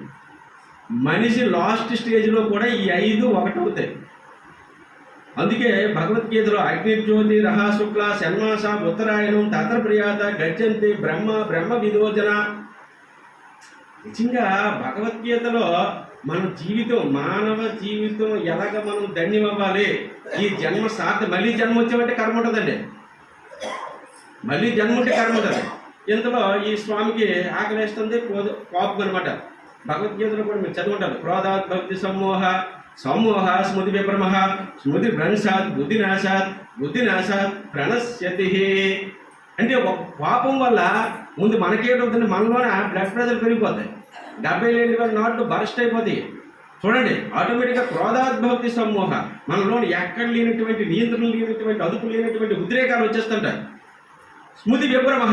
మనిషి లాస్ట్ స్టేజ్లో కూడా ఈ 5 ఒకటవుతాయి. అందుకే భగవద్గీతలో అగ్నిజ్యోతి రహ శుక్ల షణ్మాస ఉత్తరాయణం తత్ర ప్రియాత గచ్చంతి బ్రహ్మ బ్రహ్మ విదోజన. నిజంగా భగవద్గీతలో మన జీవితం, మానవ జీవితం ఎలాగ మనం ధన్యమవ్వాలి, ఈ జన్మ సార్థ, మళ్ళీ జన్మ వచ్చామంటే కర్మ ఉంటుందండి. మళ్ళీ జన్మ ఉంటే కర్మ ఉంటుంది. ఇందులో ఈ స్వామికి ఆకలిస్తుంది, కోపం అనమాట. భగవద్గీతలో కూడా మీరు చదువుంటారు. క్రోధాత్ భక్తి సమ్మోహ సమ్మోహ స్మృతి విభ్రమ స్మృతి భ్రంశాత్ బుద్ధినాశాత్ బుద్ధినాశాత్ ప్రణశ్యతి. అంటే ఒక పాపం వల్ల ముందు మనకేటవుతుంది, మనలోనే బ్లడ్ ప్రెషర్ పెరిగిపోతాయి, 70,000 నాట్లు బరస్ట్ అయిపోతాయి. చూడండి, ఆటోమేటిక్గా క్రోధాద్భక్తి సమ్మోహ, మనలోని ఎక్కడ లేనటువంటి నియంత్రణ లేనటువంటి అదుపు లేనటువంటి ఉద్రేకాలు వచ్చేస్తుంటాయి. స్మృతి విభ్రమ,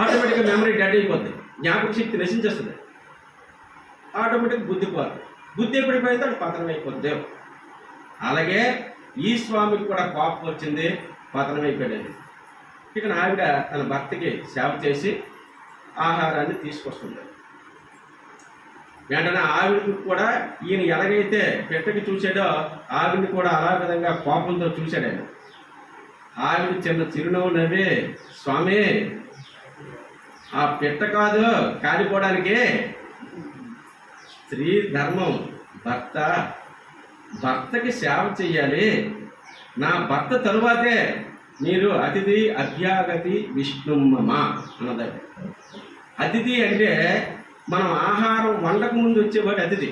ఆటోమేటిక్గా మెమరీ డెడ్ అయిపోతుంది, జ్ఞాపక శక్తి నశించేస్తుంది. ఆటోమేటిక్ బుద్ధి పోతుంది. బుద్ధి ఎప్పుడైపోయిందో అది పతనం అయిపోద్ది. అలాగే ఈ స్వామికి కూడా కోపం వచ్చింది, పతనం అయిపోయాడు. ఇక ఆవిడ తన భర్తకి సేవ చేసి ఆహారాన్ని తీసుకొస్తుంది. వెంటనే ఆవిడకి కూడా ఈయన ఎలాగైతే పెట్టకి చూశాడో ఆవిడని కూడా అలా విధంగా కోపంతో చూశాడు ఆయన. ఆవిడ చిన్న చిరునవ్వు నవ్వి, స్వామి ఆ పెట్ట కాదు కాలిపోవడానికి, స్త్రీ ధర్మం, భర్తకి సేవ చెయ్యాలి, నా భర్త తరువాతే మీరు అతిథి అభ్యాగతి విష్ణుమమ అన్నది. అతిథి అంటే మనం ఆహారం వండక ముందు వచ్చేవాడు అతిథి.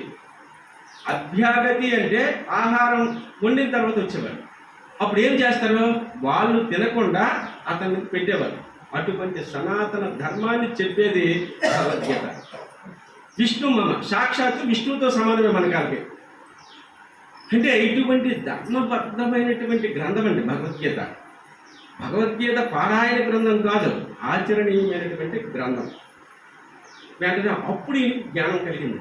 అభ్యాగతి అంటే ఆహారం వండిన తర్వాత వచ్చేవాడు. అప్పుడు ఏం చేస్తారు? వాళ్ళు తినకుండా అతన్ని పెట్టేవారు. అటువంటి సనాతన ధర్మాన్ని చెప్పేది భగవద్గీత. విష్ణు మమ, సాక్షాత్తు విష్ణువుతో సమానమే మన కాలకి. అంటే ఇటువంటి ధర్మబద్ధమైనటువంటి గ్రంథం అండి భగవద్గీత. భగవద్గీత పారాయణ గ్రంథం కాదు, ఆచరణీయమైనటువంటి గ్రంథం. వెంటనే అప్పుడు జ్ఞానం కలిగింది.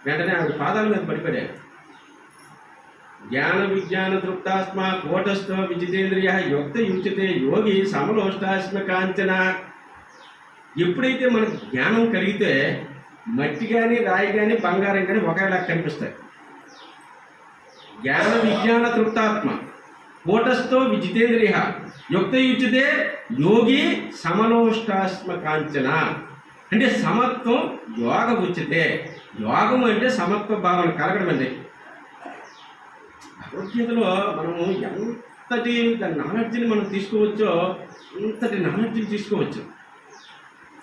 వెంటనే ఆవిడ పాదాల మీద పడిపడాడు. జ్ఞాన విజ్ఞాన తృప్తాస్మ కోటస్థ విజితేంద్రియ యుక్త యుచితే యోగి సమలోష్టాస్మ కాంచన. ఎప్పుడైతే మనకు జ్ఞానం కలిగితే మట్టి కానీ రాయి కానీ బంగారం కానీ ఒకేలా కనిపిస్తాయి. జ్ఞాన విజ్ఞాన తృప్తాత్మ కోటస్థో విజితేంద్రియ యుక్త యుచితే యోగి సమలోష్టాస్మ కాంచన. అంటే సమత్వం యోగ ఉచితే. యోగం అంటే సమత్వ భావన కలగడం అండి. భగవద్గీతలో మనము ఎంతటి నాలెడ్జ్ని మనం తీసుకోవచ్చో అంతటి నాలెడ్జ్ని తీసుకోవచ్చు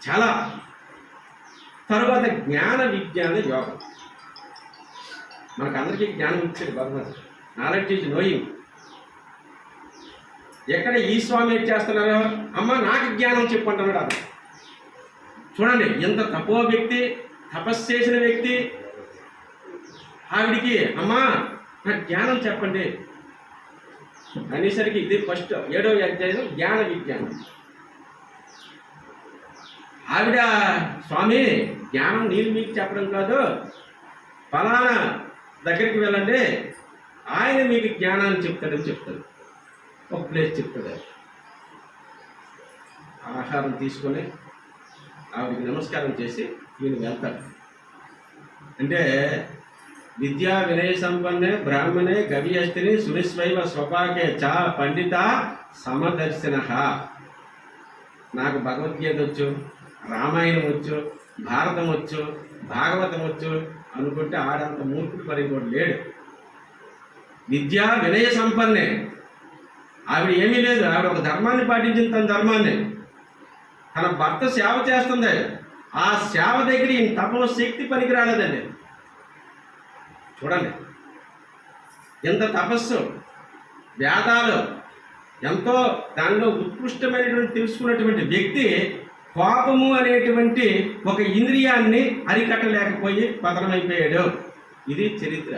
చాలా. తర్వాత జ్ఞాన విజ్ఞాన యోగం. మనకందరికీ జ్ఞానం ఇచ్చాడు భగవంతుడు. Knowledge is knowing. ఎక్కడ ఈ స్వామి ఏం చేస్తున్నారో, అమ్మ నాకు జ్ఞానం చెప్పంటున్నాడు అది. చూడండి, ఎంత తపో వ్యక్తి, తపస్సు చేసిన వ్యక్తి, ఆవిడికి అమ్మా నాకు జ్ఞానం చెప్పండి అనేసరికి ఇది ఫస్ట్ 7వ అధ్యాయం జ్ఞాన విజ్ఞానం. ఆవిడ స్వామి జ్ఞానం నేను మీకు చెప్పడం కాదు, ఫలానా దగ్గరికి వెళ్ళండి, ఆయన మీకు జ్ఞానాన్ని చెప్తాడని చెప్తాడు. ఒక ప్లేస్ చెప్తాడు. ఆహారం తీసుకొని ఆవిడికి నమస్కారం చేసి ఈయన వెళ్తాడు. అంటే విద్యా వినయ సంపన్నే బ్రాహ్మణే గవ్యస్తిని సునిస్వైవ స్వపాకే చ పండిత సమదర్శన. నాకు భగవద్గీత వచ్చు, రామాయణం వచ్చు, భారతం వచ్చు, భాగవతం వచ్చు అనుకుంటే ఆడంత మూర్ఖుడు పరిగొడు లేడు. విద్యా వినయ సంపన్నే. ఆవిడ ఏమీ లేదు, ఆవిడ ఒక ధర్మాన్ని పాటించింది. తన ధర్మాన్ని, తన భర్త సేవ చేస్తుంది. ఆ సేవ దగ్గర ఈయన తపో శక్తి పనికి రాలేదండి. చూడండి ఎంత తపస్సు, వేదాలు ఎంతో దానిలో ఉత్కృష్టమైనటువంటి తెలుసుకున్నటువంటి వ్యక్తి కోపము అనేటువంటి ఒక ఇంద్రియాన్ని అరికట్టలేకపోయి పతనమైపోయాడు. ఇది చరిత్ర.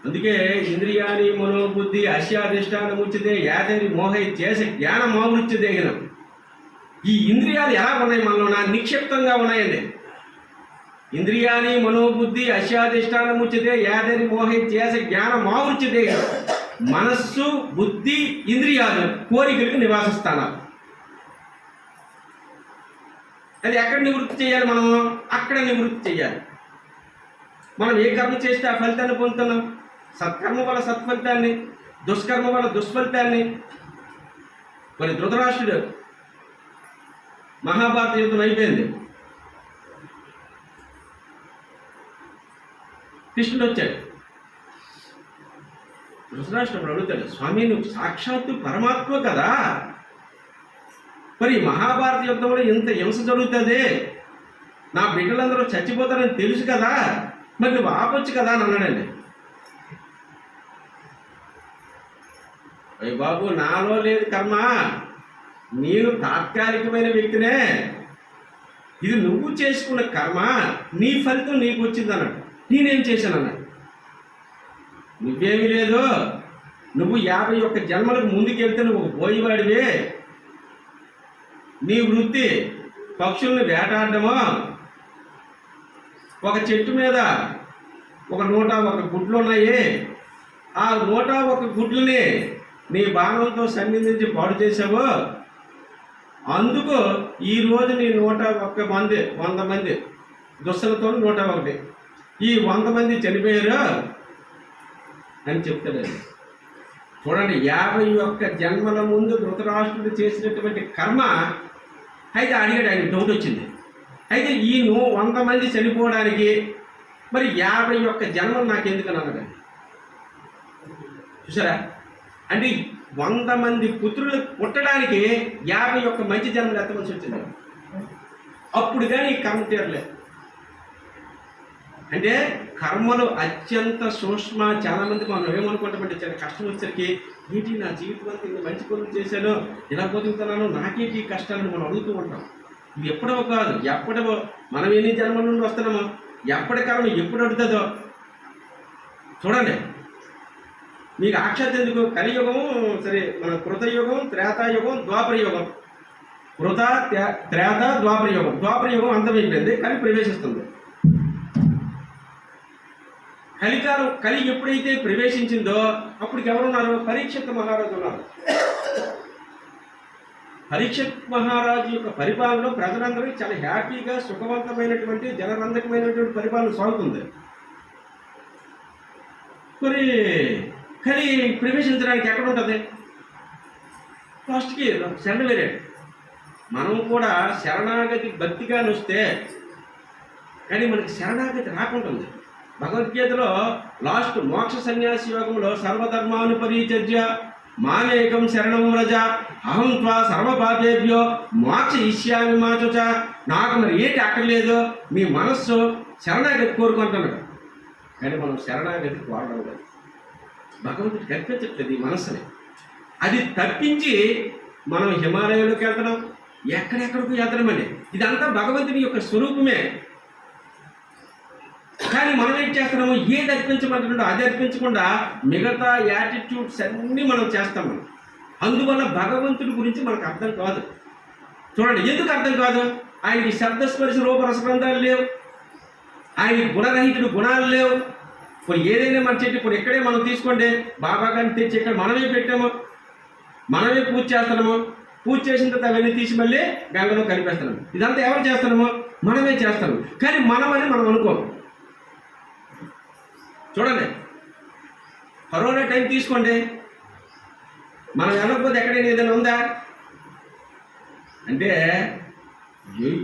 అందుకే ఇంద్రియాన్ని మనోబుద్ధి అస్యాధిష్టానం ఉచితే యాదరి మోహై చేసే జ్ఞాన మోవృత్తిదేగినం. ఈ ఇంద్రియాలు ఎలా ఉన్నాయి మనలోన? నిక్షిప్తంగా ఉన్నాయండి. ఇంద్రియాన్ని మనోబుద్ధి అస్యాధిష్టానం ఉచితే యాదరి మోహై చేసే జ్ఞాన మోవృత్తిదేగినం. మనస్సు, బుద్ధి, ఇంద్రియాలు కోరికలకు నివాస స్థానాలు. అది ఎక్కడ నివృత్తి చేయాలి? మనం అక్కడ నివృత్తి చేయాలి. మనం ఏ కర్మ చేస్తే ఆ ఫలితాన్ని పొందుతున్నాం. సత్కర్మ వల్ల సత్ఫలితాన్ని, దుష్కర్మ వల్ల దుష్ఫలితాన్ని. మరి ధృతరాష్ట్రుడు మహాభారత యుద్ధం అయిపోయింది, కృష్ణుడు వచ్చాడు. ధృతరాష్ట్రుడు అడుగుతాడు, స్వామి నువ్వు సాక్షాత్తు పరమాత్మ కదా, మరి మహాభారత యుద్ధంలో ఇంత హింస జరుగుతుంది, నా బిడ్డలందరూ చచ్చిపోతారని తెలుసు కదా, మరి నువ్వు ఆపొచ్చు కదా అని అన్నాడండి. అయ్య బాబు, నాలో లేదు కర్మ, నేను తాత్కాలికమైన వ్యక్తినే, ఇది నువ్వు చేసుకున్న కర్మ, నీ ఫలితం నీకు వచ్చింది అన్నాడు. నేనేం చేశాను అన్నాడు. నువ్వేమీ లేదు, నువ్వు 51 జన్మలకు ముందుకెళ్తే నువ్వు ఒక పోయివాడివే. నీ వృత్తి పక్షుల్ని వేటాడటమో, ఒక చెట్టు మీద ఒక 101 గుడ్లు ఉన్నాయి, ఆ 101 గుడ్లని నీ బాణంతో సన్నిధించి పాడు చేసావు, అందుకు ఈరోజు నీ 101 మంది 100 మంది దుస్తులతో 101, ఈ 100 మంది చనిపోయారు అని చెప్తాడు. చూడండి, 51 జన్మల ముందు ధృతరాష్ట్రుడు చేసినటువంటి కర్మ. అయితే అడిగాడు, ఆయన డౌట్ వచ్చింది, అయితే ఈ 100 మంది చనిపోవడానికి మరి 51 జన్మలు నాకెందుకు అన్నాడు. చూసారా, అంటే 100 మంది పుత్రులు పుట్టడానికి 51 మంచి జన్మలు ఎత్తవలసి వచ్చింది. అప్పుడు కానీ ఈ కర్మ తీరలేదు. అంటే కర్మలు అత్యంత సూక్ష్మ. చాలామంది మనం ఏమనుకుంటామంటే చాలా కష్టం వచ్చేసరికి ఏంటి నా జీవితం అంతా ఇన్ని మంచి పనులు చేశాను, ఇలా బతుకుతున్నాను, నాకేంటి ఈ కష్టాలను మనం అడుగుతూ ఉంటాం. ఇది ఎప్పుడో కాదు, ఎప్పుడో మనం ఎన్ని జన్మల నుండి వస్తున్నామో, ఎప్పటి కాలం ఎప్పుడు అడుగుతుందో చూడండి. మీకు ఆక్షాత్ ఎందుకు? కలియుగము సరే, మన కృతయుగం, త్రేతాయుగం, ద్వాపర యుగం. కృత, త్రేత, ద్వాపర యుగం. ద్వాపర యుగం అంతమైపోయింది, కలి ప్రవేశిస్తుంది. కలికాలం, కలి ఎప్పుడైతే ప్రవేశించిందో అప్పటికి ఎవరున్నారు? పరీక్షిత్ మహారాజు ఉన్నారు. పరీక్షిత్ మహారాజు యొక్క పరిపాలనలో ప్రజలందరూ చాలా హ్యాపీగా, సుఖవంతమైనటువంటి, జనరంజకమైనటువంటి పరిపాలన సాగుతుంది. మరి కలి ప్రవేశించడానికి ఎక్కడ ఉంటుంది? ఫస్ట్కి శరణ వేరే. మనం కూడా శరణాగతి భక్తిగా వస్తే, కానీ మనకి శరణాగతి రాకుంటుంది. భగవద్గీతలో లాస్ట్ మోక్ష సన్యాసి యోగంలో సర్వధర్మాను పరిత్యజ్య మామేకం శరణం వ్రజ అహం త్వా సర్వపాపేభ్యో మోక్ష ఇష్యామి మా చుచ. నాకు మరి ఏంటి అక్కర్లేదు, మీ మనస్సు శరణాగతి కోరుకుంటున్నాడు. కానీ మనం శరణాగతి కోరడం లేదు, భగవంతుడు కల్పించట్లేదు ఈ మనస్సుని. అది తప్పించి మనం హిమాలయాలకు వెళ్తున్నాం, ఎక్కడెక్కడికి వెళ్తున్నామండి. ఇదంతా భగవంతుని యొక్క స్వరూపమే. కానీ మనం ఏం చేస్తున్నాము? ఏది అర్పించమంటున్నాడో అది అర్పించకుండా మిగతా యాటిట్యూడ్స్ అన్నీ మనం చేస్తాము. అందువల్ల భగవంతుడి గురించి మనకు అర్థం కాదు. చూడండి, ఎందుకు అర్థం కాదు? ఆయనకి శబ్దస్పర్శ రూపరసబంధాలు లేవు, ఆయన గుణరహితుడు, గుణాలు లేవు. ఇప్పుడు ఏదైనా మన చెట్టు, ఇప్పుడు ఇక్కడే మనం తీసుకోండి, బాబా గారిని తెచ్చి ఇక్కడ మనమే పెట్టాము, మనమే పూజ చేస్తున్నాము. పూజ చేసిన తర్వాత అవన్నీ తీసి మళ్ళీ గంగలో కలిపేస్తున్నాము. ఇదంతా ఎవరు చేస్తున్నాము? మనమే చేస్తాము. కానీ మనమని మనం అనుకోము. చూడండి, కరోనా టైం తీసుకోండి, మనం వెళ్ళకపోతే ఎక్కడైనా ఏదైనా ఉందా అంటే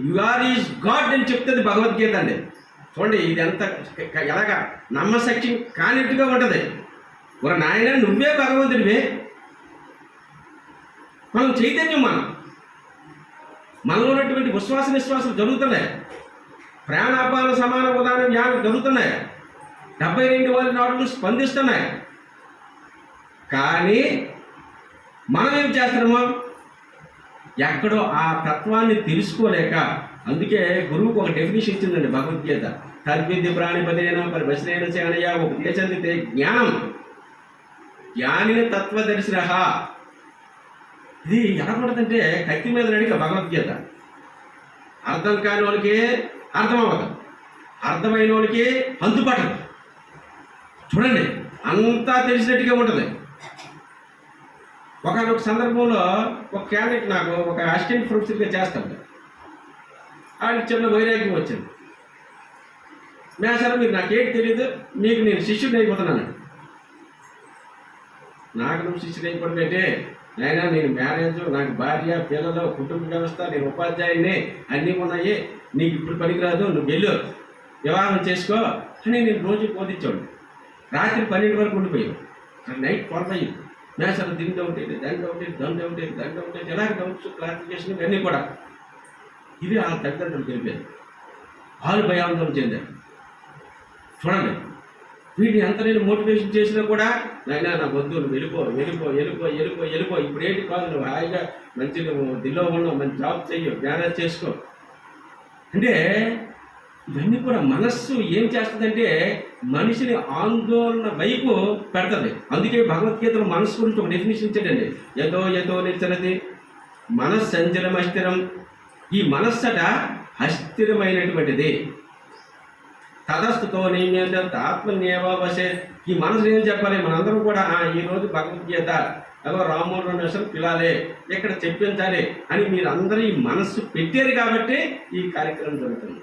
యు ఆర్ ఈజ్ గాడ్ అని చెప్తుంది భగవద్గీత అండి. చూడండి, ఇది ఎంత ఎలాగా నమ్మశక్యం కానిట్టుగా ఉంటుంది. ఒక నాయన నువ్వే భగవంతుడివే. మనం చైతన్యం, మనలో ఉన్నటువంటి విశ్వాస నిశ్వాసాలు జరుగుతున్నాయి, ప్రాణాపాన సమాన ఉదాహరణ జ్ఞానం జరుగుతున్నాయి, 72 వేల నాడులు స్పందిస్తున్నాయి. కానీ మనం ఏం చేస్తున్నామో ఎక్కడో ఆ తత్వాన్ని తెలుసుకోలేక, అందుకే గురువుకు ఒక డెఫినేషన్ ఇచ్చిందండి భగవద్గీత. తద్విద్య ప్రాణిపదేన పరిభసనైన సేనయ ఉపదేశంతే జ్ఞానం జ్ఞానిని తత్వదర్శిన. ఇది ఎలా పడుతుందంటే కత్తి మీద నడిక భగవద్గీత. అర్థం కాని వాళ్ళకి అర్థం అవ్వదు, అర్థమైన వాళ్ళకి అంతుపట్టదు. చూడండి, అంతా తెలిసినట్టుగా ఉంటుంది. ఒకనొక సందర్భంలో ఒక క్యాండిడేట్ నాకు ఒక అసిస్టెంట్ ప్రొఫెసర్గా చేస్తాడు. ఆయనకి చిన్న వైరాగ్యం వచ్చింది. మేసారా, మీరు నాకేంటి తెలియదు, మీకు నేను శిష్యుడిని అయిపోతున్నాను. నాకు నువ్వు శిష్యుడు అయిపోవడం ఏంటి నాయన, నేను మ్యారేజ్, నాకు భార్య, పిల్లలు, కుటుంబ వ్యవస్థ, నేను ఉపాధ్యాయుని, అన్నీ ఉన్నాయి, నీకు ఇప్పుడు పనికిరాదు, నువ్వు వెళ్ళు వివాహం చేసుకో అని నేను రోజు బోధించాడు. రాత్రి 12 వరకు ఉండిపోయావు, నైట్ 12. మేసారా, దీని డౌట్ ఏంటి, దాని డౌట్ ఏంటి, దాని డౌట్ ఏంటి, దాని డౌట్ ఏంటి, ఎలాగ డౌట్స్ క్లారిఫికేషన్ ఇవన్నీ కూడా. ఇది ఆ తల్లిదండ్రులు తెలిపారు. వాళ్ళు భయాందోళన చెందారు. చూడండి, వీటిని ఎంత నేను మోటివేషన్ చేసినా కూడా నాయన నాకు వద్దు, నువ్వు వెళ్ళిపో వెళ్ళిపో వెళ్ళిపో వెళ్ళిపో వెళ్ళిపో, ఇప్పుడు ఏంటి కాదు, నువ్వు హాయిగా మంచి నువ్వు దిల్లో ఉన్నావు, మంచి జాబ్ చెయ్యు, మ్యారేజ్ చేసుకో అంటే ఇవన్నీ కూడా మనస్సు ఏం చేస్తుందంటే మనిషిని ఆందోళన వైపు పెడుతుంది. అందుకే భగవద్గీతలో మనస్సు గురించి ఒక డెఫినేషన్ ఇచ్చాడండి. యతో యతో నిశ్చలతి మనస్సు సంచలం అస్థిరం. ఈ మనస్సట అస్థిరమైనటువంటిది. తదస్తుతో నియమ్యంత ఆత్మన్యేవశే. ఈ మనసుని ఏం చెప్పాలి? మనందరం కూడా ఈరోజు భగవద్గీత అదో రామ్మోహన్ నిమిషం పిలాలే, ఇక్కడ చెప్పించాలి అని మీరు అందరూ ఈ మనస్సు పెట్టారు కాబట్టి ఈ కార్యక్రమం జరుగుతుంది.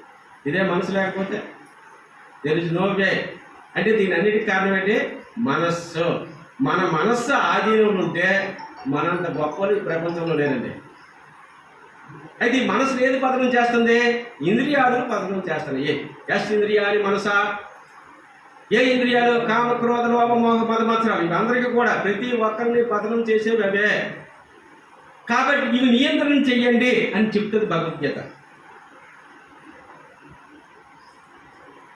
ఇదే మనసు లేకపోతే దేర్ ఇస్ నో వే. అంటే దీని అన్నిటికీ కారణం ఏంటి? మనస్సు. మన మనస్సు ఆధీనం ఉంటే మనంత గొప్పలు ఈ ప్రపంచంలో లేదండి. అయితే ఈ మనసు ఏది పతనం చేస్తుంది? ఇంద్రియాలను పతనం చేస్తున్నాయి. ఇంద్రియాలు మనసా, ఏ ఇంద్రియాలు? కామ, క్రోధ, లోభ, మోహ, మద, మత్సరాలు. ఇవందరికీ కూడా ప్రతి ఒక్కరిని పతనం చేసేవి అవే. కాబట్టి ఇవి నియంత్రణ చెయ్యండి అని చెప్తుంది భగవద్గీత.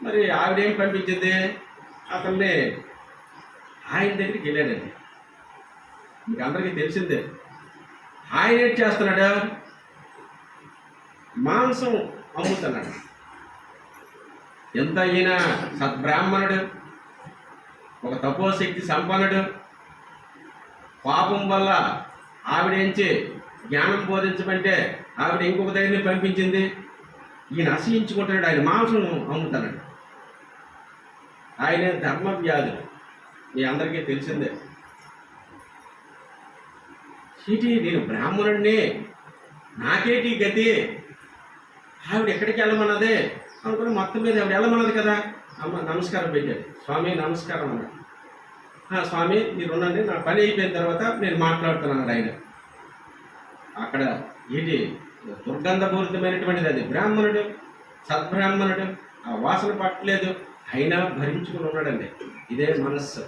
మరి ఆవిడేం పంపించింది? అతన్ని ఆయన దగ్గరికి వెళ్ళాడండి. మీకు అందరికీ తెలిసిందే. ఆయన ఏం చేస్తున్నాడు? మాంసం అమ్ముతున్నాడు. ఎంత అయినా సద్బ్రాహ్మణుడు, ఒక తపోశక్తి సంపన్నుడు, పాపం వల్ల ఆవిడేంచి జ్ఞానం బోధించమంటే ఆవిడ ఇంకొక దగ్గరని పంపించింది. ఈయన అసహించుకుంటున్నాడు, ఆయన మాంసం అమ్ముతున్నాడు. ఆయన ధర్మ వ్యాధులు మీ అందరికీ తెలిసిందే. చీటి నేను బ్రాహ్మణుడిని, నాకేటి గతి, ఆవిడ ఎక్కడికి వెళ్ళమన్నదే అనుకుని మొత్తం మీద ఆవిడ వెళ్ళమన్నది కదా. అమ్మ నమస్కారం పెట్టాడు. స్వామి నమస్కారం అన్నాడు. స్వామి మీరు ఉండండి, నా పని అయిపోయిన తర్వాత నేను మాట్లాడుతున్నాను. ఆయన అక్కడ ఏంటి దుర్గంధపూరితమైనటువంటిది, అది బ్రాహ్మణుడు, సద్బ్రాహ్మణుడు, ఆ వాసన పట్టలేదు, అయినా భరించుకుని ఉన్నాడండి. ఇదే మనస్సు.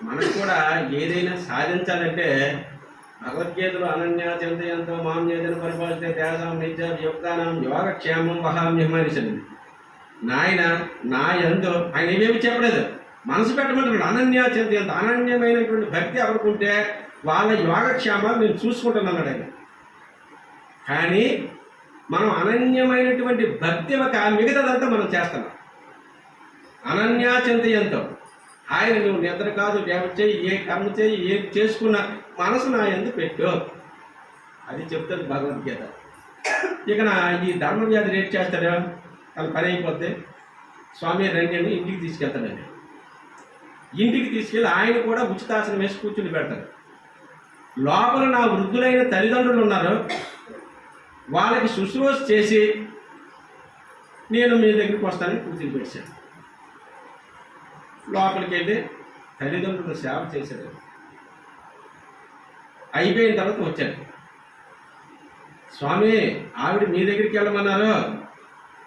మనకు కూడా ఏదైనా సాధించాలంటే భగవద్గీతలో అనన్యా చింతయంతో మాం చేతను పరిపాలిస్తే తేజాం నిత్య యుక్తానం యోగక్షేమం వహామ్యమనిసండి. నాయన నా యందు ఆయన ఏమేమి చెప్పలేదు, మనసు పెట్టమంటున్నాడు. అనన్యా చింతయంతో, అనన్యమైనటువంటి భక్తి ఎవరుకుంటే వాళ్ళ యోగక్షేమాలు నేను చూసుకుంటున్నాడు ఆయన. కానీ మనం అనన్యమైనటువంటి భక్తి ఒక మిగతాదంతా మనం చేస్తున్నాం. అనన్యా చింతయంతో ఆయన నువ్వు నిద్ర కాదు, దేవ చేయి, ఏ కర్మ చేయి, ఏది చేసుకున్నా మనసు నా యందు పెట్టు, అది చెప్తుంది భగవద్గీత. ఇక ఈ ధర్మవ్యాధి రేట్ చేస్తాడు. తన పని అయిపోతే స్వామి రండి అని ఇంటికి తీసుకెళ్తాడండి. ఇంటికి తీసుకెళ్ళి ఆయన కూడా ఉచితాసనం వేసి కూర్చుని పెడతాడు. లోపల నా వృద్ధులైన తల్లిదండ్రులు ఉన్నారు, వాళ్ళకి శుశ్రూష చేసి నేను మీ దగ్గరికి వస్తానని కూర్చుని పెట్టాను. లోపలికి వెళ్ళి తల్లిదండ్రులు సేవ చేశాడు. అయిపోయిన తర్వాత వచ్చాడు. స్వామి ఆవిడ మీ దగ్గరికి వెళ్ళమన్నారు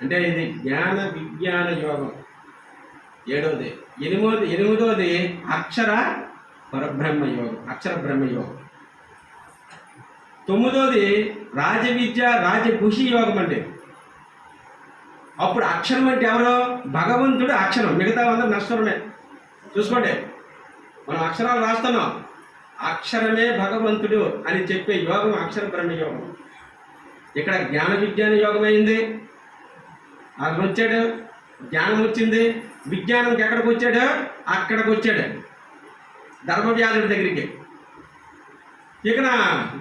అంటే ఇది జ్ఞాన విజ్ఞాన యోగం 7వది. 8వది అక్షర పరబ్రహ్మ యోగం, అక్షర బ్రహ్మ యోగం. 9వది రాజవిద్య రాజభూషి యోగం అండి. అప్పుడు అక్షరం అంటే ఎవరో భగవంతుడు అక్షరం, మిగతా అందరూ నష్టమే. చూసుకోండి, మనం అక్షరాలు రాస్తున్నాం, అక్షరమే భగవంతుడు అని చెప్పే యోగం అక్షర బ్రహ్మ యోగం. ఇక్కడ జ్ఞాన విజ్ఞాన యోగం అయింది. అతను వచ్చాడు, జ్ఞానం వచ్చింది. విజ్ఞానంకి ఎక్కడికి వచ్చాడు? అక్కడికి వచ్చాడు, ధర్మవ్యాధుడి దగ్గరికి. ఇక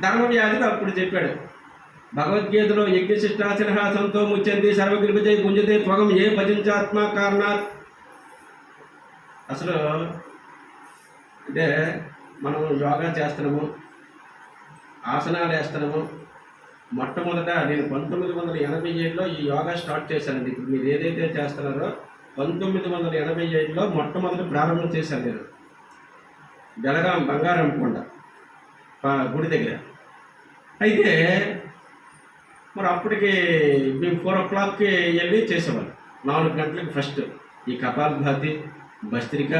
ధర్మవ్యాధుడు అప్పుడు చెప్పాడు భగవద్గీతలో యజ్ఞశిష్టాచన సంతో ముచ్చంది సర్వకృపజై గుంజతే త్వగం ఏ భజించాత్మ కారణాత్. అసలు అంటే మనం యోగా చేస్తున్నాము, ఆసనాలు వేస్తున్నాము. మొట్టమొదట నేను 1987లో ఈ యోగా స్టార్ట్ చేశానండి. ఇప్పుడు మీరు ఏదైతే చేస్తున్నారో 1987లో మొట్టమొదటి ప్రారంభం చేశాను నేను బెలగాం బంగారం కొండ గుడి దగ్గర. అయితే మరి అప్పటికి మేము 4 o'clockకి వెళ్ళి చేసేవాళ్ళం. 4 గంటలకు ఫస్ట్ ఈ కపాలభాతి, భస్త్రిక,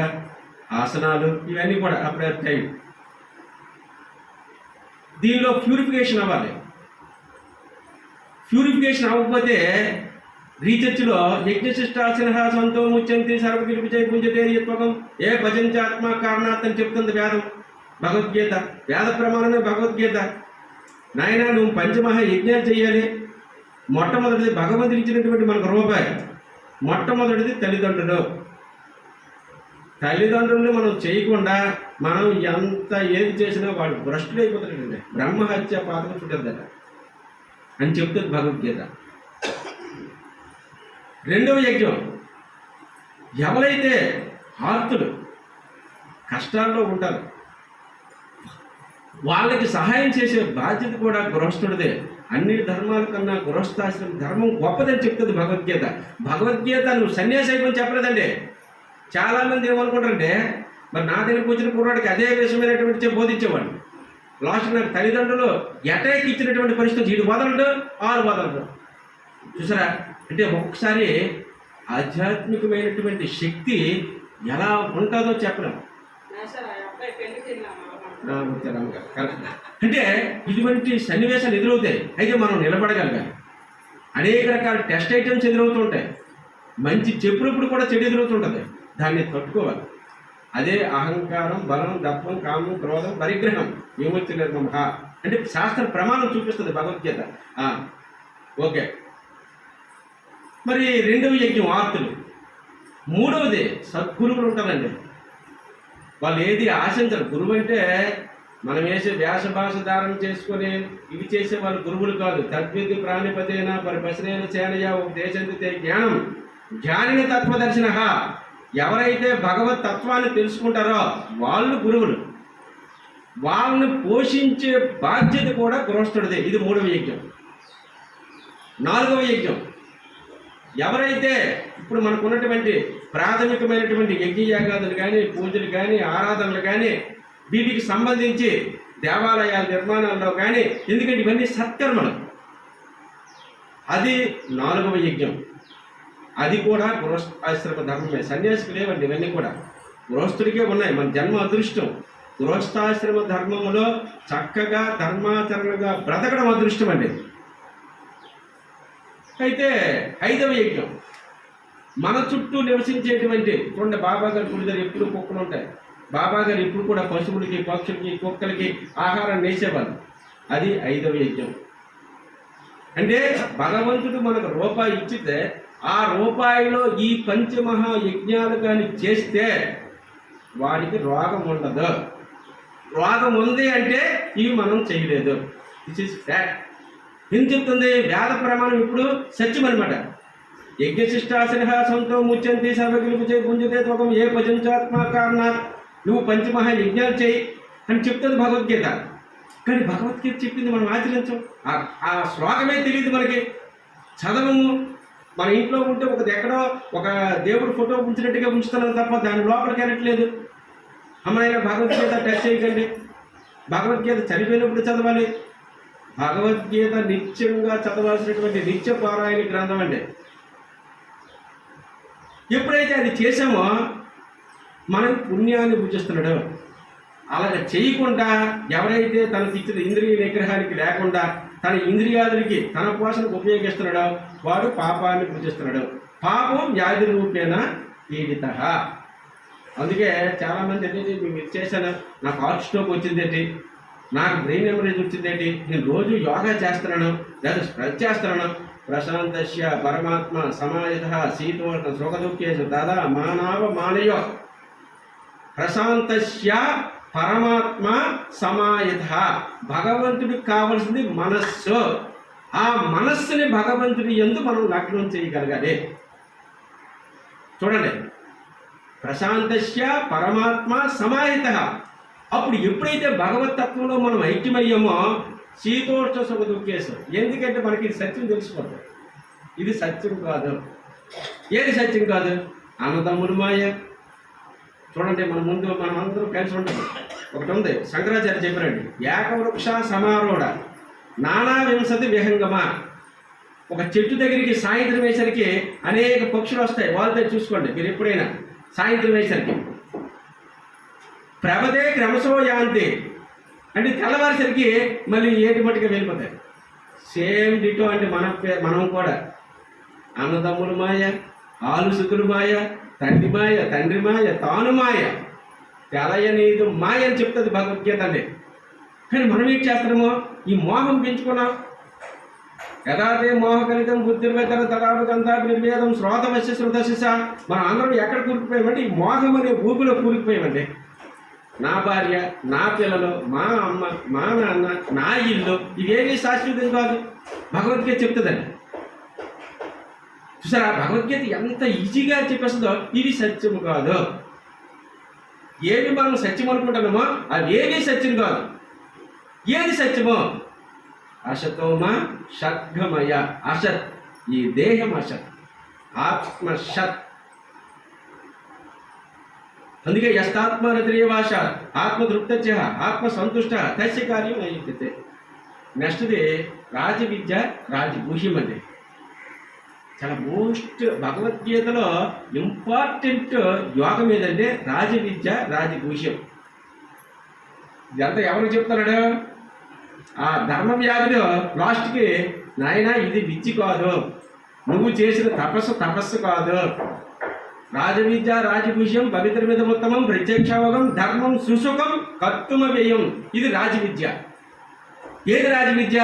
ఆసనాలు ఇవన్నీ కూడా అప్పుడే టైం. దీనిలో ప్యూరిఫికేషన్ అవ్వాలి. ప్యూరిఫికేషన్ అవ్వకపోతే రీసెర్చ్లో యజ్ఞశిష్టాచన సంతో ముచ్చంతి సర్వకృపజై గుంజతే త్వగం ఏ భజించాత్మ కారణాత్ అని చెప్తుంది వేదం, భగవద్గీత. వేద ప్రమాణమే భగవద్గీత. నాయన నువ్వు పంచమహా యజ్ఞాలు చేయాలి. మొట్టమొదటిది భగవంతుడు ఇచ్చినటువంటి మనకు రూపాయి. మొట్టమొదటిది తల్లిదండ్రులు. తల్లిదండ్రులను మనం చేయకుండా మనం ఎంత ఏది చేసినా వాడు భ్రష్టుడు అయిపోతాడండి. బ్రహ్మహత్య పాతకం చుట్టద్దట అని చెప్తుంది భగవద్గీత. 2వ యజ్ఞం, ఎవరైతే ఆర్తులు కష్టాల్లో ఉంటారు వాళ్ళకి సహాయం చేసే బాధ్యత కూడా గృహస్థుడిదే. అన్ని ధర్మాల కన్నా గృహస్థాశ్రమ ధర్మం గొప్పదని చెప్తుంది భగవద్గీత. భగవద్గీత నువ్వు సన్యాసి అయిపోయి చెప్పలేదండి. చాలామంది ఏమనుకుంటారంటే మరి నా దగ్గరికి వచ్చిన కుర్రాడికి అదే విషయమైనటువంటి బోధించేవాడు. లాస్ట్ నాకు తల్లిదండ్రులు అటాక్ ఇచ్చినటువంటి పరిస్థితి, వీడు వదలడు ఆరు వదలడు. చూసారా? అంటే ఒక్కొక్కసారి ఆధ్యాత్మికమైనటువంటి శక్తి ఎలా ఉంటుందో చెప్పలేం. అంటే ఇటువంటి సన్నివేశాలు ఎదురవుతాయి. అయితే మనం నిలబడగలగాలి. అనేక రకాల టెస్ట్ ఐటమ్స్ ఎదురవుతూ ఉంటాయి. మంచి చెప్పులప్పుడు కూడా చెడు ఎదురవుతుంటుంది, దాన్ని తట్టుకోవాలి. అదే అహంకారం, బలం, దర్పం, కామం, క్రోధం, పరిగ్రహం, విముక్తి నిర్మమ. అంటే శాస్త్ర ప్రమాణం చూపిస్తుంది భగవద్గీత. ఓకే. మరి రెండవ యజ్ఞం ఆర్తులు. మూడవది సద్గురువులు ఉంటారండి. వాళ్ళు ఏది ఆశించరు. గురువు అంటే మనం వేసే వ్యాస భాష ధారణ చేసుకొని ఇవి చేసే వాళ్ళు గురువులు కాదు. తద్విద్య ప్రాణిపతేన పరిపశనైన సేనయ ఉపదేశంతే జ్ఞానం జ్ఞానిని తత్వదర్శన. ఎవరైతే భగవత్ తత్వాన్ని తెలుసుకుంటారో వాళ్ళు గురువులు. వాళ్ళని పోషించే బాధ్యత కూడా గృహస్థుడిదే. ఇది మూడవ యజ్ఞం. నాలుగవ యజ్ఞం, ఎవరైతే ఇప్పుడు మనకు ఉన్నటువంటి ప్రాథమికమైనటువంటి యజ్ఞయాగాదులు కానీ, పూజలు కానీ, ఆరాధనలు కానీ, వీటికి సంబంధించి దేవాలయాల నిర్మాణాల్లో కానీ, ఎందుకంటే ఇవన్నీ సత్కర్మలు, అది నాలుగవ యజ్ఞం. అది కూడా గృహస్థాశ్రమ ధర్మమే. సన్యాసికి లేవండి ఇవన్నీ కూడా, గృహస్థుడికే ఉన్నాయి. మన జన్మ అదృష్టం. గృహస్థాశ్రమ ధర్మములో చక్కగా ధర్మాచరణగా బ్రతకడం అదృష్టం అండి. అయితే ఐదవ యజ్ఞం, మన చుట్టూ నివసించేటువంటి చూడండి, బాబా గారి గుడి దగ్గర ఎప్పుడు కుక్కలు ఉంటాయి. బాబా గారు ఎప్పుడు కూడా పశువులకి, పక్షులకి, కుక్కలకి ఆహారం వేసేవాళ్ళు. అది ఐదవ యజ్ఞం. అంటే భగవంతుడు మనకు రూపాయి ఇచ్చితే ఆ రూపాయిలో ఈ పంచమహా యజ్ఞాలు కానీ చేస్తే వాడికి రోగం ఉండదు. రోగం ఉంది అంటే ఇవి మనం చేయలేదు. This is fact. ఏం చెప్తుంది వేద ప్రమాణం? ఇప్పుడు సత్యం అనమాట. యజ్ఞశిష్టాశిన సంతో ముచ్చంతి సర్వగిలుపు చేయి పుంజితే త్వకం ఏ భజించాత్మ కారణాత్. నువ్వు పంచమహా యజ్ఞాలు చేయి అని చెప్తుంది భగవద్గీత. కానీ భగవద్గీత చెప్పింది మనం ఆచరించం. ఆ శ్లోకమే తెలియదు మనకి, చదవము. మన ఇంట్లో ఉంటే ఎక్కడో ఒక దేవుడు ఫోటో ఉంచినట్టుగా ఉంచుతున్నాం తప్ప దాని లోపలికి వెళ్ళట్లేదు. అమ్మాయినా భగవద్గీత టచ్ చేయకండి. భగవద్గీత చనిపోయినప్పుడు చదవాలి. భగవద్గీత నిత్యంగా చదవాల్సినటువంటి నిత్య పారాయణ గ్రంథం అండి. ఎప్పుడైతే అది చేసామో మనం పుణ్యాన్ని భుజిస్తున్నాడు. అలాగే చేయకుండా ఎవరైతే తనకి ఇచ్చిన ఇంద్రియ నిగ్రహానికి లేకుండా తన ఇంద్రియాదులకి తన పోషణకు ఉపయోగిస్తున్నాడో వాడు పాపాన్ని భుజిస్తున్నాడు. పాపం వ్యాధి రూపేణ పీడిత. అందుకే చాలామంది ఏంటి, మేము చేశాను, నాకు హార్ట్ స్ట్రోక్ వచ్చిందేంటి, నాకు బ్రెయిన్ హెమరేజ్ వచ్చిందేంటి, నేను రోజు యోగా చేస్తున్నాను లేదా స్ప్రెడ్ చేస్తున్నాను. ప్రశాంతస్య పరమాత్మ సమాయత శీతోష్ణ సుఖదుఃఖేషు దాదా మానవ మానయో. ప్రశాంతస్య పరమాత్మ సమాయత. భగవంతుడికి కావలసింది మనస్సు. ఆ మనస్సుని భగవంతుడి యందు మనం లగ్నం చేయగలగాలి. చూడండి, ప్రశాంతస్య పరమాత్మ సమాయత. అప్పుడు ఎప్పుడైతే భగవతత్వంలో మనం ఐక్యమయ్యామో శీతోష్ణ సుఖ దుఃఖేశం. ఎందుకంటే మనకి ఇది సత్యం తెలిసిపోతుంది. ఇది సత్యం కాదు. ఏది సత్యం కాదు? అన్నదమ్ములు మాయ. చూడండి, మన ముందు మనం అందరం కలిసి ఉంటాం. ఒకటి ఉంది, శంకరాచార్య చెప్పారండి, ఏకవృక్ష సమారోఢ నానా వింశతి విహంగమ. ఒక చెట్టు దగ్గరికి సాయంత్రం వేసరికి అనేక పక్షులు వస్తాయి. వాళ్ళతో చూసుకోండి మీరు ఎప్పుడైనా. సాయంత్రం వేసరికి ప్రభదే క్రమశో యాంతి అంటే తెల్లవారిసరికి మళ్ళీ ఏటి మట్టుగా వెళ్ళిపోతాయి. సేమ్ డిటో అంటే మనం కూడా అన్నదమ్ములు మాయ, ఆలుసుకులు మాయ, తండ్రి మాయ, తండ్రి మాయ, తాను మాయ, తెలయనీదు మాయ అని చెప్తుంది భగవద్గీత అండి. కానీ మనం ఏం చేస్తున్నామో ఈ మోహం పెంచుకున్నాం. యథాదే మోహకలితం బుద్ధిర్వేతన తదాకంతా నిర్వేదం శ్రోతవశ్య శృతశిష. మనం అందరం ఎక్కడ కూరుకుపోయామంటే ఈ మోహం అనే ఊపిలో కూరుకుపోయామండి. నా భార్య, నా పిల్లలు, మా అమ్మ, మా నాన్న, నా ఇల్లు, ఇవేమీ శాశ్వతం కాదు. భగవద్గీత చెప్తుందండి. చూసారా భగవద్గీత ఎంత ఈజీగా చెప్పేస్తుందో. ఇది సత్యము కాదు. ఏవి మనం సత్యం అనుకుంటున్నామో అవి ఏమీ సత్యం కాదు. ఏది సత్యమో? అసతోమ షడ్గమయ. అసత్ ఈ దేహం అసత్, ఆత్మ షత్. అందుకే యస్తాత్మరత్రియవాస ఆత్మతృప్త్య ఆత్మ సంతుష్ట తస్య కార్యం అయ్యితే. నెక్స్ట్ది రాజవిద్య రాజగుహ్యం అండి. చాలా మోస్ట్ భగవద్గీతలో ఇంపార్టెంట్ యోగం ఏదంటే రాజవిద్య రాజగుహ్యం. ఇదంతా ఎవరు చెప్తున్నాడు? ఆ ధర్మ వ్యాధిలో లాస్ట్కి నాయన ఇది విద్య కాదు, నువ్వు చేసిన తపస్సు కాదు, రాజవిద్య రాజభూష్యం పవిత్రమిదముత్తమం ప్రత్యక్షావగం ధర్మం సుసుఖం కర్తుమ వ్యయం. ఇది రాజవిద్య. ఏది రాజవిద్య?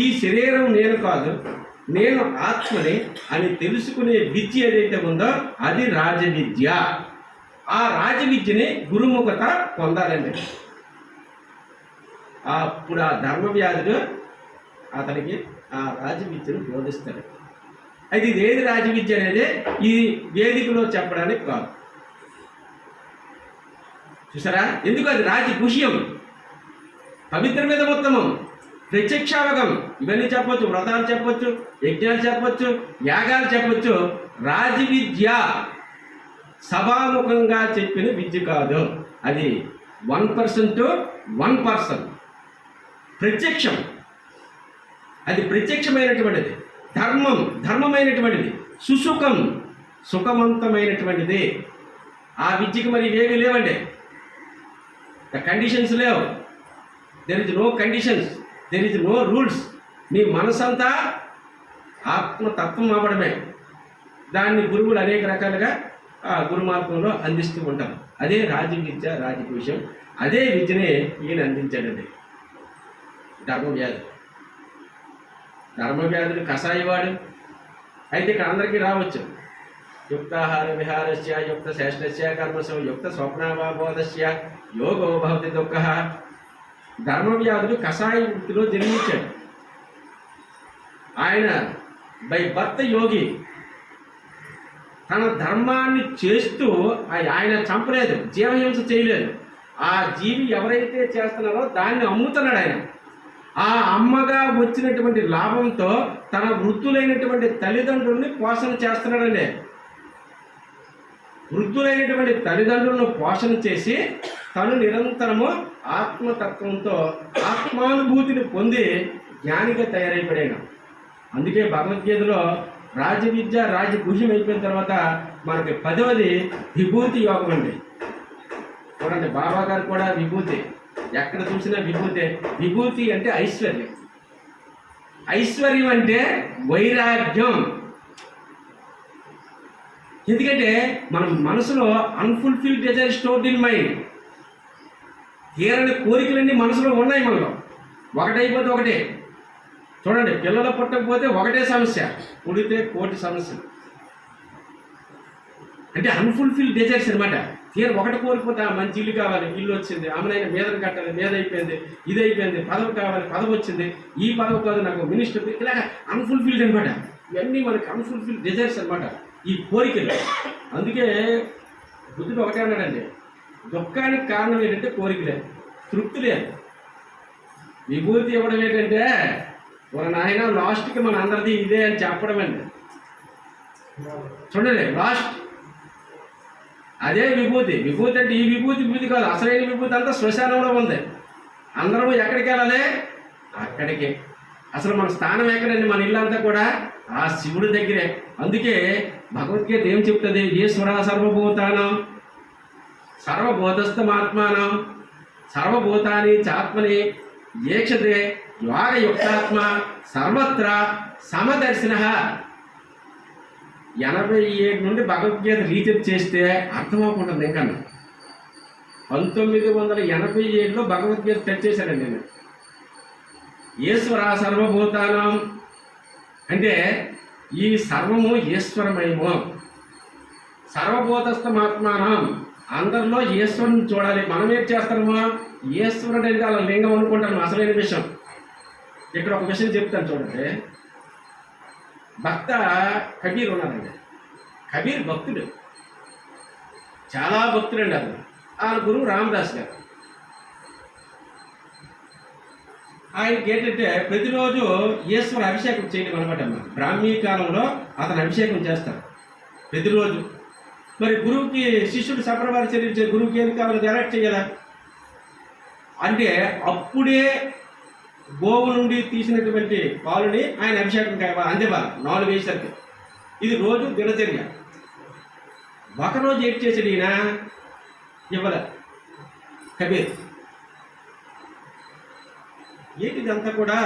ఈ శరీరం నేను కాదు, నేను ఆత్మని అని తెలుసుకునే విద్య ఏదైతే ఉందో అది రాజవిద్య. ఆ రాజవిద్యని గురుముఖత పొందాలండి. అప్పుడు ఆ ధర్మవ్యాధుడు అతనికి ఆ రాజవిద్యను బోధిస్తాడు. అయితే ఇది ఏది రాజవిద్య అనేది ఈ వేదికలో చెప్పడానికి కాదు. చూసారా? ఎందుకు? అది రాజభూష్యం, పవిత్రమిదముత్తమం, ప్రత్యక్షావగం. ఇవన్నీ చెప్పొచ్చు, వ్రతాలు చెప్పొచ్చు, యజ్ఞాలు చెప్పొచ్చు, యాగాలు చెప్పొచ్చు. రాజవిద్య సభాముఖంగా చెప్పిన విద్య కాదు. అది 1% to 1%. ప్రత్యక్షం, అది ప్రత్యక్షమైనటువంటిది. ధర్మమైనటువంటిది. సుసుఖం, సుఖవంతమైనటువంటిది. ఆ విద్యకి మరి ఇవేమీ లేవండి. కండిషన్స్ లేవు. There is no conditions, there is no rules. నీ మనసంతా ఆత్మతత్వం అవ్వడమే. దాన్ని గురువులు అనేక రకాలుగా గురు మార్గంలో అందిస్తూ ఉంటారు. అదే రాజవిద్య, రాజభూష్యం. అదే విద్యనే ఈయన అందించాడండి. ధర్మవ్యాధుడు కషాయవాడు. అయితే ఇక్కడ అందరికీ రావచ్చు. యుక్తాహార విహారస్య, యుక్త శ్రేష్టస్య కర్మసు, యుక్త స్వప్నావబోధస్య యోగో భవతి దుఃఖ. ధర్మవ్యాధుడు కషాయ వృత్తిలో జన్మించాడు. ఆయన బై బర్త్ యోగి. తన ధర్మాన్ని చేస్తూ ఆయన చంపలేదు, జీవహింస చేయలేదు. ఆ జీవి ఎవరైతే చేస్తున్నారో దాన్ని అమ్ముతున్నాడు ఆయన. ఆ అమ్మగా వచ్చినటువంటి లాభంతో తన వృద్ధులైనటువంటి తల్లిదండ్రుల్ని పోషణ చేస్తున్నాడండి. వృద్ధులైనటువంటి తల్లిదండ్రులను పోషణ చేసి తను నిరంతరము ఆత్మతత్వంతో ఆత్మానుభూతిని పొంది జ్ఞానిగా తయారైపోయాడు. అందుకే భగవద్గీతలో రాజవిద్య రాజభూష్యం అయిపోయిన తర్వాత మనకి 10వది విభూతి యోగం అండి. చూడండి, బాబా గారు కూడా విభూతి. ఎక్కడ చూసినా విభూతే. విభూతి అంటే ఐశ్వర్యం. ఐశ్వర్యం అంటే వైరాగ్యం. ఎందుకంటే మన మనసులో unfulfilled desire stored in mind. తీరని కోరికలన్నీ మనసులో ఉన్నాయి మనలో. ఒకటైపోతే ఒకటే. చూడండి, పిల్లలు పుట్టకపోతే ఒకటే సమస్య, పుడితే కోటి సమస్యలు. అంటే అన్ఫుల్ఫిల్డ్ డిజైర్స్ అనమాట. ఒకటి కోరిపోతే మంచి ఇల్లు కావాలి, ఇల్లు వచ్చింది. అమ్మనైనా మీదను కట్టాలి, మీద అయిపోయింది. ఇది అయిపోయింది. పదవి కావాలి, పదవి వచ్చింది. ఈ పదవి కాదు, నాకు మినిస్టర్. ఇలాగ అన్ఫుల్ఫిల్డ్ అనమాట. ఇవన్నీ మనకి అన్ఫుల్ఫిల్డ్ డిజైర్స్ అనమాట, ఈ కోరికలు. అందుకే బుద్ధుడు ఒకటే అన్నాడండి, దుఃఖానికి కారణం ఏంటంటే కోరికలే, తృప్తి లేదు. విభూతి ఇవ్వడం ఏంటంటే మన నాయన లాస్ట్కి మన అందరిది ఇదే అని చెప్పడం అండి. చూడండి, లాస్ట్ అదే విభూతి. విభూతి అంటే ఈ విభూతి కాదు. అసలైన విభూతి అంతా శ్మశానంలో ఉంది. అందరము ఎక్కడికి వెళ్ళాలి? అక్కడికే. అసలు మన స్థానం ఎక్కడండి? మన ఇల్లంతా కూడా ఆ శివుడి దగ్గరే. అందుకే భగవద్గీత ఏం చెప్తుంది? ఈశ్వర సర్వభూతానం సర్వబోధస్థమాత్మానం సర్వభూతాని చాత్మని ఏక్షతే యోగయుక్తాత్మ సర్వత్ర సమదర్శిన. 87 నుండి భగవద్గీత రీసెర్చ్ చేస్తే అర్థమవుకుంటుంది. ఇంకా 1987లో భగవద్గీత టచ్ చేశానండి నేను. ఈశ్వర సర్వభూతానం అంటే ఈ సర్వము ఈశ్వరమయము. సర్వభూతస్థమాత్మానం, అందరిలో ఈశ్వరుని చూడాలి. మనం ఏం చేస్తామో ఈశ్వరుడు అంటే అలా లింగం అనుకుంటాము. అసలైన విషయం ఇక్కడ ఒక విషయం చెప్తాను చూడండి. భక్త కబీర్ ఉన్నారండి. కబీర్ భక్తుడు, చాలా భక్తుడండి. అతను ఆయన గురువు రామదాస్ గారు. ఆయనకి ఏంటంటే ప్రతిరోజు ఈశ్వర అభిషేకం చేయడం అనమాట. బ్రాహ్మీ కాలంలో అతను అభిషేకం చేస్తారు ప్రతిరోజు. మరి గురువుకి శిష్యుడు సప్రవారి చెల్లించే గురువుకి ఏం కావాలి? డైరెక్ట్ చేయాలా అంటే అప్పుడే గోవు నుండి తీసినటువంటి పాలుని ఆయన అభిషేకం అందేవారు 4 వేసరికి. ఇది రోజు దినచర్య. ఒకరోజు ఏం చేసాడు ఈయన? ఇవ్వలే కబీర్. ఏంటి ఇదంతా కూడా?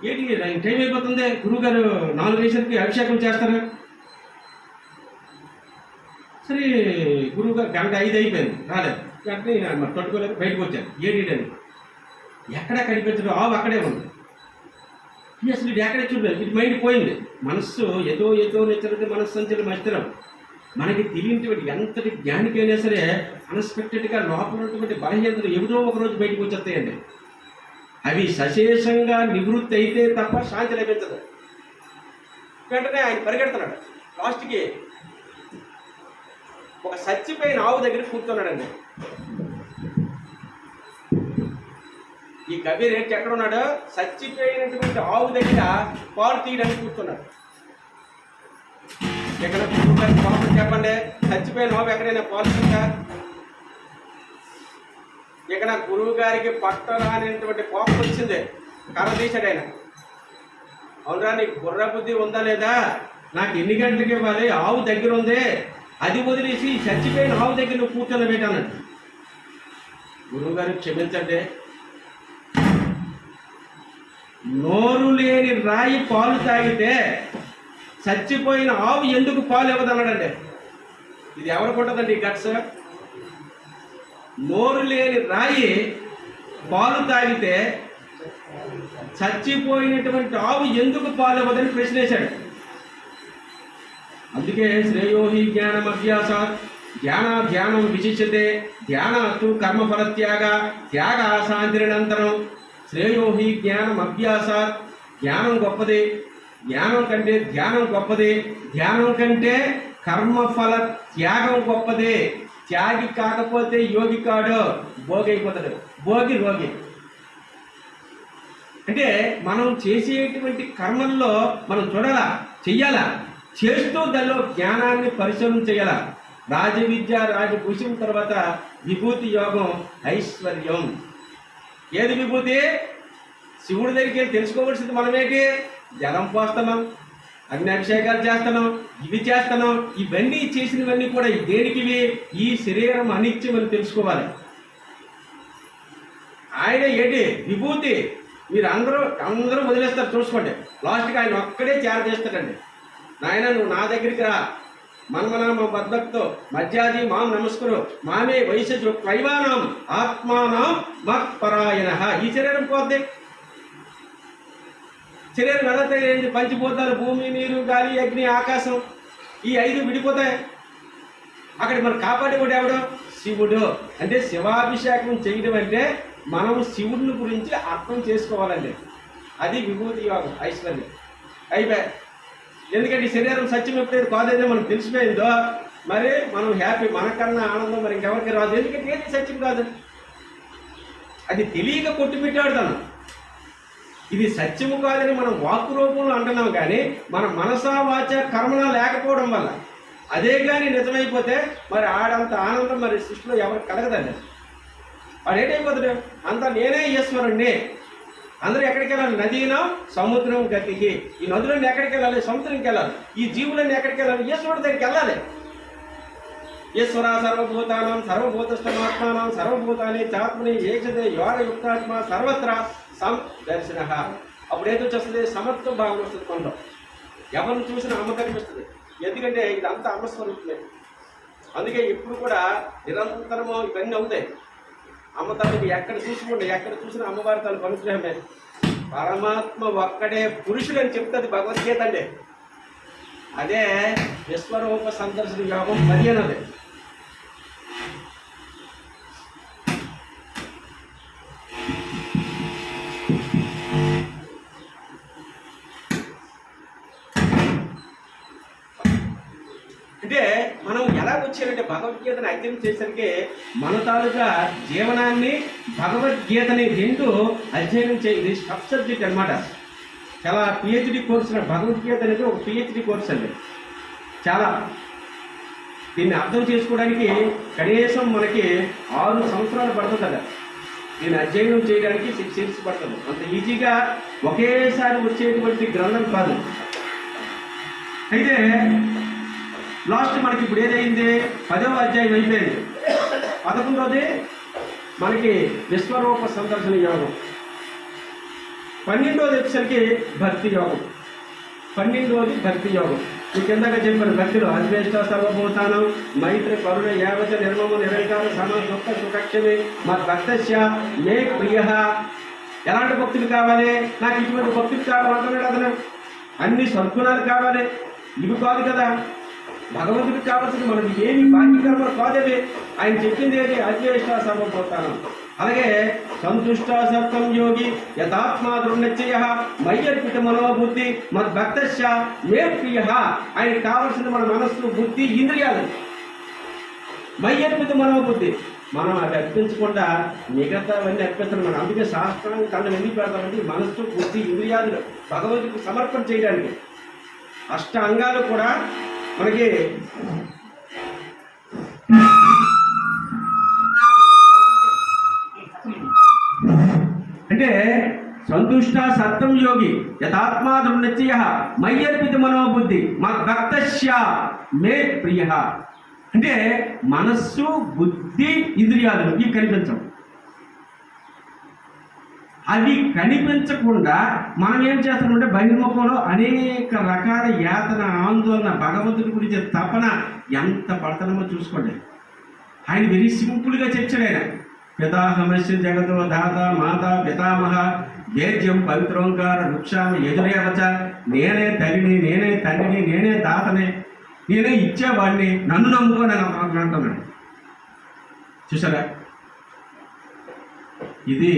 ఏంటి టైం అయిపోతుంది, గురువుగారు 4 వేసరికి అభిషేకం చేస్తారు. గురువుగారు గంట 5 అయిపోయింది రాలేదు. వెంటనే మరి తట్టుకోలేదు, బయటకు వచ్చాను. ఏడీడని ఎక్కడా కనిపించడం, ఆవు అక్కడే ఉంది. అసలు ఇది ఎక్కడే చూడలేదు, ఇది మైండ్ పోయింది. మనస్సు ఏదో నిచ్చరితే మనస్సు సంచలనం మధ్యరం. మనకి తెలియనిటువంటి ఎంతటి జ్ఞానికైనా సరే అన్ఎక్స్పెక్టెడ్గా లోపల ఉన్నటువంటి బలహీనతలు ఏదో ఒక రోజు బయటకు వచ్చేస్తాయండి. అవి సశేషంగా నివృత్తి అయితే తప్ప శాంతి లభించదు. వెంటనే ఆయన పరిగెడుతున్నాడు. లాస్ట్కి ఒక చచ్చిపోయిన ఆవు దగ్గర కూర్చున్నాడండి. ఈ కబీర్ ఏంటి ఎక్కడ ఉన్నాడు? చచ్చిపోయినటువంటి ఆవు దగ్గర పాలు తీయడానికి కూర్చున్నాడు. ఎక్కడ పాపం చెప్పండి, చచ్చిపోయిన ఆవు ఎక్కడైనా పాలు తీస్తా? ఇక్కడ గురువు గారికి పట్టరానిటువంటి కోపం వచ్చింది. కర్ర తీశాడు ఆయన. అవునరా, నీకు బుర్ర బుద్ధి ఉందా లేదా? నాకు ఎన్ని గంటలకి ఇవ్వాలి? ఆవు దగ్గర ఉంది, అది వదిలేసి చచ్చిపోయిన ఆవు దగ్గర నువ్వు కూర్చొని పెట్టానండి. గురువు గారికి క్షమించండి, నోరు లేని రాయి పాలు తాగితే చచ్చిపోయిన ఆవు ఎందుకు పాలు ఇవ్వదన్నాడండి. ఇది ఎవరికి ఉంటుందండి ఈ గట్స్? నోరు లేని రాయి పాలు తాగితే చచ్చిపోయినటువంటి ఆవు ఎందుకు పాలు ఇవ్వదని ప్రశ్న వేశాడు. అందుకే శ్రేయోహి జ్ఞానం అభ్యాసాత్ ధ్యానం విశిష్యతే ధ్యానాత్తు కర్మఫలత్యాగ త్యాగ శాంతిరనంతరం. శ్రేయోహి జ్ఞానం అభ్యాసాత్, జ్ఞానం గొప్పది, జ్ఞానం కంటే ధ్యానం గొప్పది, ధ్యానం కంటే కర్మఫల త్యాగం గొప్పది. త్యాగి కాకపోతే యోగి కాడు, భోగి అయిపోతాడు. భోగి రోగి. అంటే మనం చేసేటువంటి కర్మల్లో మనం చూడాలా, చెయ్యాలా, చేస్తూ దానిలో జ్ఞానాన్ని పరిశీలన చేయాలా. రాజవిద్య రాజభూషం తర్వాత విభూతి యోగం ఐశ్వర్యం. ఏది విభూతి? శివుడి దగ్గరికి వెళ్ళి తెలుసుకోవాల్సింది మనమేంటి? జలం పోస్తున్నాం, అగ్ని అభిషేకాలు చేస్తున్నాం, ఇవి చేస్తున్నాం. ఇవన్నీ చేసినవన్నీ కూడా దేనికివి? ఈ శరీరం అనిత్యం అని తెలుసుకోవాలి. ఆయన ఏంటి? విభూతి. మీరు అందరూ వదిలేస్తారు, చూసుకోండి. లాస్ట్కి ఆయన ఒక్కడే త్యాగం చేస్తాడండి. నాయన నువ్వు నా దగ్గరికి రా, మన్మనామ బద్ధక్తో మధ్యాది మాం నమస్కరు మామే వయసు క్లైవానాం ఆత్మానం మత్పరాయణ. ఈ శరీరం పోద్ది. శరీరం వెళతే ఏంటి? పంచిపోతారు, భూమి, నీరు, గాలి, అగ్ని, ఆకాశం. ఈ 5 విడిపోతాయి. అక్కడ మనం కాపాడేవాడు ఎవడు? శివుడు. అంటే శివాభిషేకం చేయడం అంటే మనం శివుడిని గురించి అర్థం చేసుకోవాలండి. అది విభూతి యోగం, ఐశ్వర్యం. అయిపోయి. ఎందుకంటే ఈ శరీరం సత్యం ఎప్పుడైతే కాదైతే మనకు తెలిసిపోయిందో మరి మనం హ్యాపీ, మనకన్నా ఆనందం మరి ఇంకెవరికి రాదు. ఎందుకంటే ఏది సత్యం కాదు, అది తెలియక కొట్టిపెట్టాడుతాను. ఇది సత్యము కాదని మనం వాక్కు రూపంలో అంటున్నాం, కానీ మన మనసా వాచ కర్మణ లేకపోవడం వల్ల అదే కానీ నిజమైపోతే మరి ఆడంత ఆనందం మరి సృష్టిలో ఎవరికి కలగదండి. వాడు ఏంటైపోతాడు? అంతా నేనే ఈశ్వరుణ్ణి. అందరూ ఎక్కడికి వెళ్ళాలి? నదీనం సముద్రం గతికి. ఈ నదులన్నీ ఎక్కడికి వెళ్ళాలి? సముద్రంకి వెళ్ళాలి. ఈ జీవులన్నీ ఎక్కడికి వెళ్ళాలి? ఈశ్వరుడి దగ్గరికి వెళ్ళాలి. ఈశ్వర సర్వభూతానం సర్వభూతస్థమాత్మానం సర్వభూతాన్ని చాత్మని ఏకదే యోగయుక్తాత్మ సర్వత్ర సందర్శన. అప్పుడు ఏదో వస్తుంది? సమత్వ భావన వస్తుంది. కొంత ఎవరిని చూసినా అమ్మ కనిపిస్తుంది. ఎందుకంటే ఇదంతా అమ్మస్వరూపమే. అందుకే ఇప్పుడు కూడా నిరంతరము ఇవన్నీ అవుతాయి. అమ్మతానికి ఎక్కడ చూసుకోండి, ఎక్కడ చూసినా అమ్మవారి తనకు అనుగ్రహమే. పరమాత్మ ఒక్కడే పురుషుడు అని చెప్తుంది భగవద్గీత అండి. అదే విశ్వరూప సందర్శన యోగం 15. అంటే మనం ఎలా వచ్చారంటే భగవద్గీతని అధ్యయనం చేసరికి మన తాలూకా జీవనాన్ని భగవద్గీతని 2 అధ్యయనం ఇది టఫ్ సబ్జెక్ట్ అనమాట. చాలా పిహెచ్డి కోర్స్. భగవద్గీత అనేది ఒక పిహెచ్డి కోర్స్ అండి. చాలా దీన్ని అర్థం చేసుకోవడానికి కనీసం మనకి 6 సంవత్సరాలు పడుతుందట. దీన్ని అధ్యయనం చేయడానికి 6 years పడుతుంది. అంత ఈజీగా ఒకేసారి వచ్చేటువంటి గ్రంథం కాదు. అయితే లాస్ట్ మనకి ఇప్పుడు ఏదైంది? 10వ అధ్యాయం అయిపోయింది. 11వది మనకి విశ్వరూప సందర్శన యోగం. 12వది వచ్చేసరికి భక్తి యోగం. 12వది భక్తి యోగం. మీకు ఇందాక చెప్పాను భక్తులు అద్వేష్ట సర్వభూతానం మైత్రి కరుణ యావచ నిర్మము నిరంకార సమ దుఃఖ సుఖక్షమి మద్భక్తస్య మే ప్రియ. ఎలాంటి భక్తులు కావాలి? నాకు ఇటువంటి భక్తులు కావాలంటున్నాడు అతను. అన్ని సద్గుణాలు కావాలి, ఇవి కాదు కదా భగవంతుడికి కావాల్సింది. మనకి ఏమి బాహ్యకర్మలు కాదవి. ఆయన చెప్పింది ఏది? అద్వేష్ట సర్వభూతానం. అలాగే సంతుష్ట సత్యం యోగి యథాత్మా దృఢనిశ్చయ మయ్యర్పిత మనోబుద్ధి మద్భక్తస్య మే ప్రియ. ఆయనకి కావాల్సింది మన మనస్సు, బుద్ధి, ఇంద్రియాలు. మయ్యర్పిత మనోబుద్ధి మనం అది అర్పించకుండా మిగతావన్నీ అర్పిస్తాం మనం. అందుకే శాస్త్రాన్ని కళ్ళు ఎందుకు పెడతామంటే మనస్సు, బుద్ధి, ఇంద్రియాలు భగవంతుడికి సమర్పణ చేయడానికి. అష్ట అంగాలు కూడా మనకి అంటే సంతుష్ట సత్యం యోగి యథాత్మా దృఢనిశ్చయ మయ్యర్పిత మనోబుద్ధి మద్భక్తస్య మే ప్రియ. అంటే మనస్సు, బుద్ధి, ఇంద్రియాలు ఇవి కనిపించవు. అవి కనిపించకుండా మనం ఏం చేస్తామంటే బహిర్ముఖంలో అనేక రకాల యాతన, ఆందోళన, భగవంతుడి గురించి తపన ఎంత పడతామో చూసుకోండి. ఆయన వెరీ సింపుల్గా చెప్పాడు. ఆయన పితాహమస్య జగతో దాత మాత పితామహ వేద్యం పవిత్రోంకార వృక్షామ ఎదురేవచ. నేనే తల్లిని, నేనే తండ్రిని, నేనే దాతని, నేనే ఇచ్చేవాడిని, నన్ను నమ్ముకొని అంటున్నాడు. చూసారా? ఇది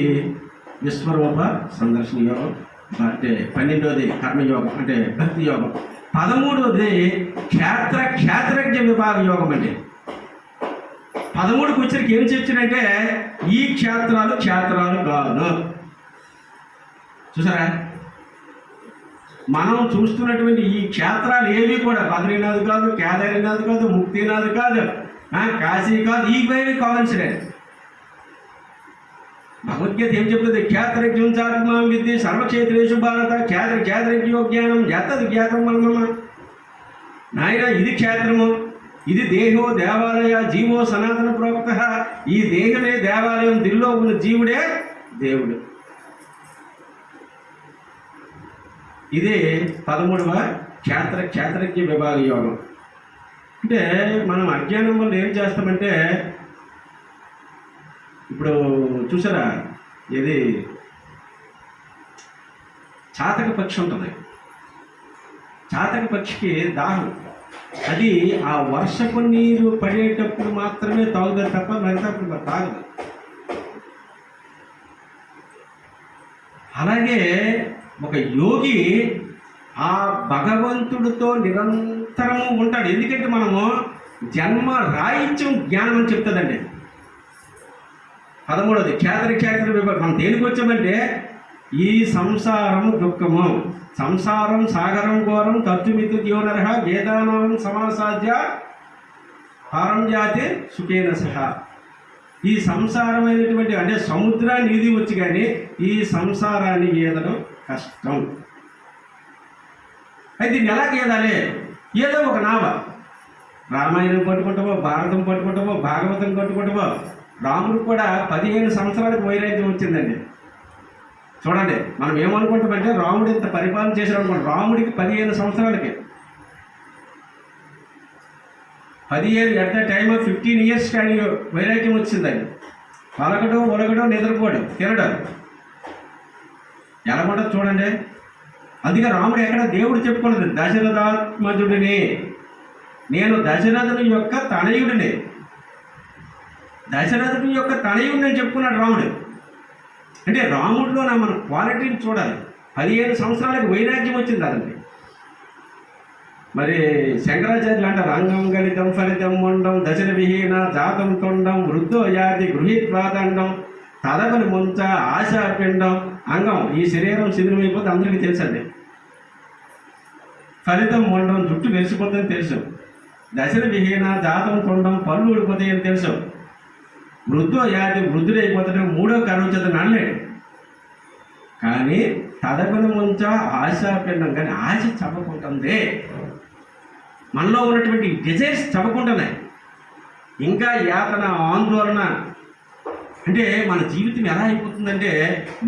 విశ్వరూప సందర్శన యోగం. అంటే 12వది కర్మయోగం అంటే భక్తి యోగం. 13వది క్షేత్రజ్ఞ విభాగ యోగం. అంటే 13కి వచ్చరికి ఏం చెప్తున్నాడంటే ఈ క్షేత్రాలు కాదు. చూసారా? మనం చూస్తున్నటువంటి ఈ క్షేత్రాలు ఏవి కూడా బద్రీనాథ్ కాదు, కేదారీనాథ్ కాదు, ముక్తినాథ్ కాదు, కాశీ కాదు, ఇవేవి కావాల్సినే. భగవద్గీత ఏం చెప్తుంది? క్షేత్రజ్ఞం చాత్మా విద్య సర్వక్షేత్రేషు భారత క్షేత్రజ్ఞో జ్ఞానం ఎత్తది జ్ఞాతం మర్మమ. నాయన ఇది క్షేత్రము, ఇది దేహో దేవాలయ జీవో సనాతన ప్రోక్త. ఈ దేహమే దేవాలయం, దిల్లో ఉన్న జీవుడే దేవుడు. ఇదే 13వ క్షేత్రజ్ఞ విభాగ యోగం. అంటే మనం అజ్ఞానం వల్ల ఏం చేస్తామంటే ఇప్పుడు చూసారా, ఇది చాతక పక్షి ఉంటుంది. చాతక పక్షికి దాహం, అది ఆ వర్షపు నీరు పడేటప్పుడు మాత్రమే తాగుతుంది తప్ప మిగతాప్పుడు తాగదు. అలాగే ఒక యోగి ఆ భగవంతుడితో నిరంతరము ఉంటాడు. ఎందుకంటే మనము జన్మ రాయిత్యం జ్ఞానం అని చెప్తుందండి. 13వది క్షేత్ర విభాగం. మనం దేనికి వచ్చామంటే ఈ సంసారము దుఃఖము, సంసారం సాగరం ఘోరం తత్తుమిత్తు యోనరహ వేదానాం సమాసాధ్య హారం జాతి సుఖేన సహా. ఈ సంసారమైనటువంటి అంటే సముద్రాన్ని ఈది వచ్చి కానీ ఈ సంసారాన్ని ఈదడం కష్టం. అయితే దీన్ని ఎలా ఈదాలి? ఏదో ఒక నావ, రామాయణం పట్టుకుంటావో, భారతం పట్టుకుంటావో, భాగవతం పట్టుకుంటావో. రాముడికి కూడా 15 సంవత్సరాలకు వైరాగ్యం వచ్చిందండి. చూడండి, మనం ఏమనుకుంటామంటే రాముడు ఇంత పరిపాలన చేశాడు అనుకోండి. రాముడికి 15 సంవత్సరాలకి 15 at the time of 15 years కానీ వైరాగ్యం వచ్చిందండి. పలకడం, ఒలగడం, నిద్రపోవడం, తినడం ఎలా ఉంటుంది చూడండి. అందుకే రాముడు ఎక్కడ దేవుడు చెప్పుకున్నది, దశరథాత్మజుడిని, నేను దశరథుని యొక్క తనయుడిని, దశరథుని యొక్క తనయుడిని చెప్పుకున్నాడు రాముడు. అంటే రాముడిలో మన క్వాలిటీని చూడాలి. 15 సంవత్సరాలకు వైరాగ్యం వచ్చింది అతనికి. మరి శంకరాచార్యులు అంటారు, రంగం గణితం ఫలితం మొండం దశర విహీన జాతం తొండం వృద్ధో యాది గృహీత్వాదండం తదవని ముంచ ఆశాపిండం అంగం. ఈ శరీరం శిథిలమైపోతే అందరికీ తెలుసండి. ఫలితం మొండం, జుట్టు వెలిసిపోతుందని తెలుసు. దశర విహీన జాతం తొండం, పళ్ళు ఊడిపోతాయని తెలుసు. వృద్ధో యాది వృద్ధుడైపోతాడు, 3వ కరువు అనలేడు. కానీ తదవని ముంచ ఆశాపిండం, కానీ ఆశ చంపకుంటుంది. మనలో ఉన్నటువంటి డిజైర్స్ చంపకుంటున్నాయి. ఇంకా యాతన, ఆందోళన. అంటే మన జీవితం ఎలా అయిపోతుందంటే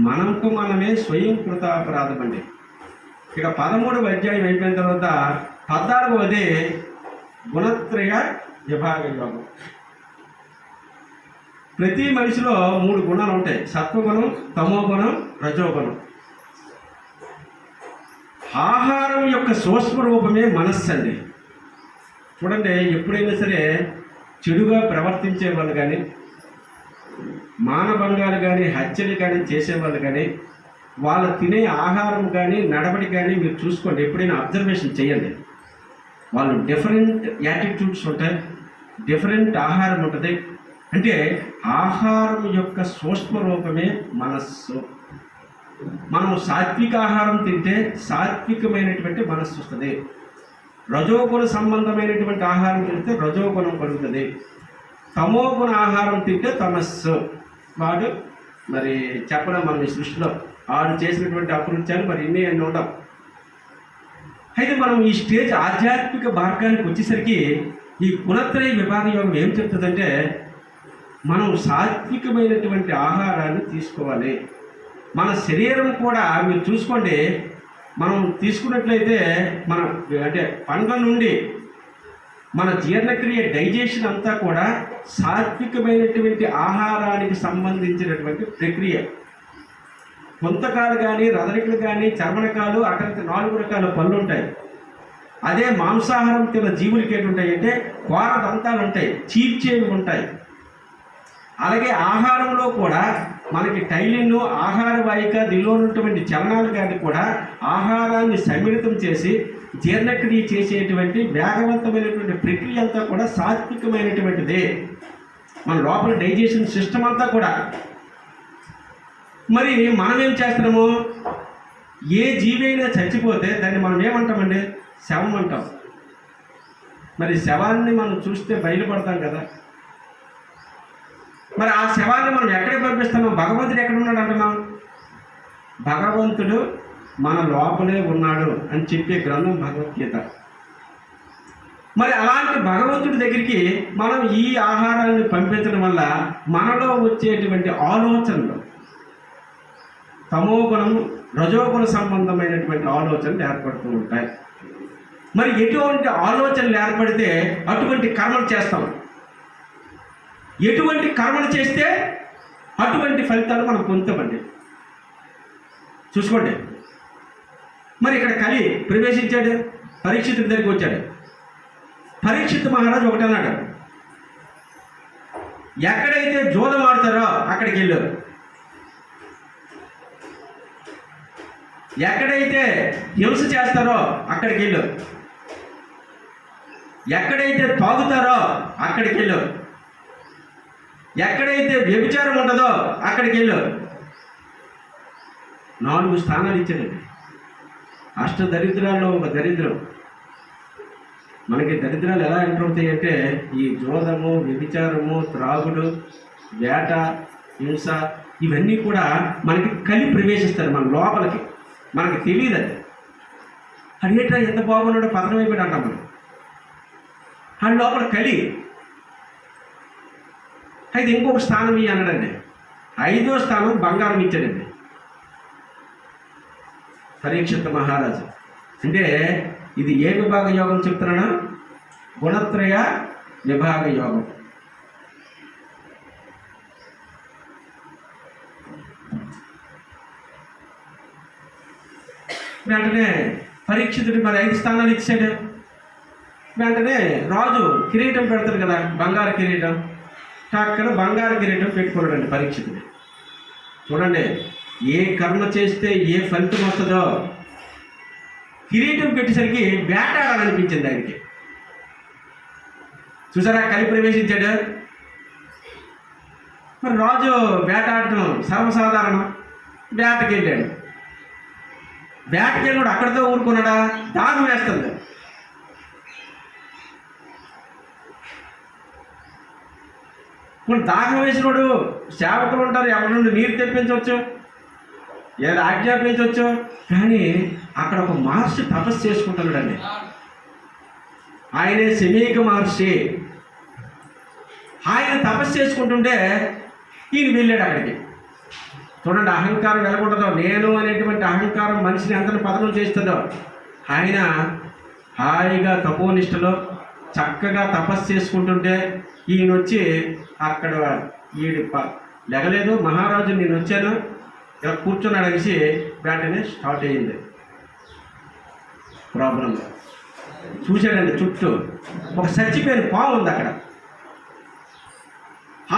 మనకు మనమే స్వయం కృతాపరాధం అండి. ఇక 13వ అధ్యాయం అయిపోయిన తర్వాత 14వది గుణత్రయ విభాగ యోగం. ప్రతి మనిషిలో 3 గుణాలు ఉంటాయి: సత్వగుణం, తమోగుణం, రజోగుణం. ఆహారం యొక్క సూక్ష్మ రూపమే మనస్సు అండి. చూడండి, ఎప్పుడైనా సరే చెడుగా ప్రవర్తించే వాళ్ళు కానీ, మానభంగాలు కానీ, హత్యలు కానీ చేసేవాళ్ళు కానీ, వాళ్ళు తినే ఆహారం కానీ, నడవడి కానీ మీరు చూసుకోండి, ఎప్పుడైనా అబ్జర్వేషన్ చేయండి. వాళ్ళు డిఫరెంట్ యాటిట్యూడ్స్ ఉంటాయి, డిఫరెంట్ ఆహారం ఉంటుంది. అంటే ఆహారం యొక్క సూక్ష్మ రూపమే మనస్సు. మనం సాత్విక ఆహారం తింటే సాత్వికమైనటువంటి మనస్సు వస్తుంది. రజోగుణ సంబంధమైనటువంటి ఆహారం తింటే రజోగుణం కలుగుతుంది. తమోగుణ ఆహారం తింటే తమస్సు. వాడు మరి చెప్పడం మన ఈ సృష్టిలో వాడు చేసినటువంటి అకృత్యాలు మరి ఇన్ని అన్నీ ఉండవు. అయితే మనం ఈ స్టేజ్ ఆధ్యాత్మిక మార్గానికి వచ్చేసరికి ఈ గుణత్రయ విభాగ యోగం ఏం చెప్తుందంటే, మనం సాత్వికమైనటువంటి ఆహారాన్ని తీసుకోవాలి. మన శరీరం కూడా మీరు చూసుకోండి, మనం తీసుకున్నట్లయితే మన అంటే పండ్ల నుండి మన జీర్ణక్రియ డైజెషన్ అంతా కూడా సాత్వికమైనటువంటి ఆహారానికి సంబంధించినటువంటి ప్రక్రియ. కొంతకాలు కానీ, రదరికలు కానీ, చర్మనకాలు, అక్కడికి 4 రకాల పళ్ళు ఉంటాయి. అదే మాంసాహారం తిన్న జీవులకి ఏంటుంటాయి అంటే కోర దంతాలు ఉంటాయి, చీల్చేవి ఉంటాయి. అలాగే ఆహారంలో కూడా మనకి టైలిన్, ఆహార వాయిక, దీనిలో ఉన్నటువంటి చలనాలు కానీ కూడా ఆహారాన్ని సమ్మిళితం చేసి జీర్ణక్రియ చేసేటువంటి వేగవంతమైనటువంటి ప్రక్రియ అంతా కూడా సాత్వికమైనటువంటిదే. మన లోపల డైజెషన్ సిస్టమ్ అంతా కూడా. మరి మనం ఏం చేస్తున్నాము? ఏ జీవి అయినా చచ్చిపోతే దాన్ని మనం ఏమంటామండి? శవం అంటాం. మరి శవాన్ని మనం చూస్తే బయలుపడతాం కదా. మరి ఆ శవాన్ని మనం ఎక్కడికి పంపిస్తున్నాం? భగవంతుడు ఎక్కడ ఉన్నాడు అంటున్నాం? భగవంతుడు మన లోపలే ఉన్నాడు అని చెప్పే గ్రంథం భగవద్గీత. మరి అలాంటి భగవంతుడి దగ్గరికి మనం ఈ ఆహారాన్ని పంపించడం వల్ల మనలో వచ్చేటువంటి ఆలోచనలు తమోగుణం, రజోగుణ సంబంధమైనటువంటి ఆలోచనలు ఏర్పడుతూ ఉంటాయి. మరి ఎటువంటి ఆలోచనలు ఏర్పడితే అటువంటి కర్మలు చేస్తాం. ఎటువంటి కర్మలు చేస్తే అటువంటి ఫలితాలు మనం పొందుతామండి. చూసుకోండి, మరి ఇక్కడ కలి ప్రవేశించాడు, పరీక్షితుడి దగ్గరికి వచ్చాడు. పరీక్షిత్ మహారాజు ఒకటి అన్నాడు, ఎక్కడైతే జోదం ఆడతారో అక్కడికి వెళ్ళారు, ఎక్కడైతే హింస చేస్తారో అక్కడికి వెళ్ళు, ఎక్కడైతే తాగుతారో అక్కడికి వెళ్ళు, ఎక్కడైతే వ్యభిచారం ఉంటుందో అక్కడికి వెళ్ళు. 4 స్థానాలు ఇచ్చాడండి. అష్ట దరిద్రాల్లో ఒక దరిద్రం. మనకి దరిద్రాలు ఎలా ఎంటర్ అవుతాయి అంటే ఈ జోదము, వ్యభిచారము, త్రాగుడు, వేట, హింస, ఇవన్నీ కూడా మనకి కలి ప్రవేశిస్తారు మన లోపలికి. మనకి తెలియదు అది. అడిగేట్రా ఎంత బాగున్నాడో పతనం అయిపోయాడు అంటాం మనం. అది లోపల కలి. అయితే ఇంకొక స్థానం ఇవి అన్నాడండి. 5వ స్థానం బంగారం ఇచ్చాడండి పరీక్షిత్ మహారాజు. అంటే ఇది ఏ విభాగ యోగం చెప్తున్నాను? గుణత్రయ విభాగ యోగం. వెంటనే పరీక్షితుడు మరి 5 స్థానాలు ఇచ్చాడు. వెంటనే రాజు కిరీటం పెడతాడు కదా, బంగారు కిరీటం. అక్కడ బంగారు కిరీటం పెట్టుకున్నాడండి పరీక్షితుడు. చూడండి, ఏ కర్మ చేస్తే ఏ ఫలితం వస్తుందో కిరీటం పెట్టేసరికి వేటాడాలనిపించింది ఆయనకి. చూసారా, కలి ప్రవేశించాడు. మరి రాజు వేటాడటం సర్వసాధారణం. వేటకి వెళ్ళాడు. వేటకి వెళ్ళాడు, అక్కడితో ఊరుకున్నాడా? దాహం వేస్తుంది. ఇప్పుడు దాహం వేసినోడు సేవకులు ఉంటారు, ఎవరి నుండి నీరు తెప్పించవచ్చు, ఏదో ఆజ్ఞాపించవచ్చు. కానీ అక్కడ ఒక మహర్షి తపస్సు చేసుకుంటున్నాడండి. ఆయనే శమీక మహర్షి. ఆయన తపస్సు చేసుకుంటుంటే ఈయన వెళ్ళాడు అక్కడికి. చూడండి, అహంకారం ఎలాగుంటుందో. నేను అనేటువంటి అహంకారం మనిషిని ఎంత పతనం చేస్తుందో. ఆయన హాయిగా తపోనిష్టలో చక్కగా తపస్సు చేసుకుంటుంటే ఈయన వచ్చి అక్కడ లెగలేదు, మహారాజు నేను వచ్చాను ఇలా కూర్చున్నాడు అనేసి వెంటనే స్టార్ట్ అయ్యింది ప్రాబ్లం. చూశాడండి చుట్టూ ఒక చచ్చిపోయిన పాము ఉంది అక్కడ.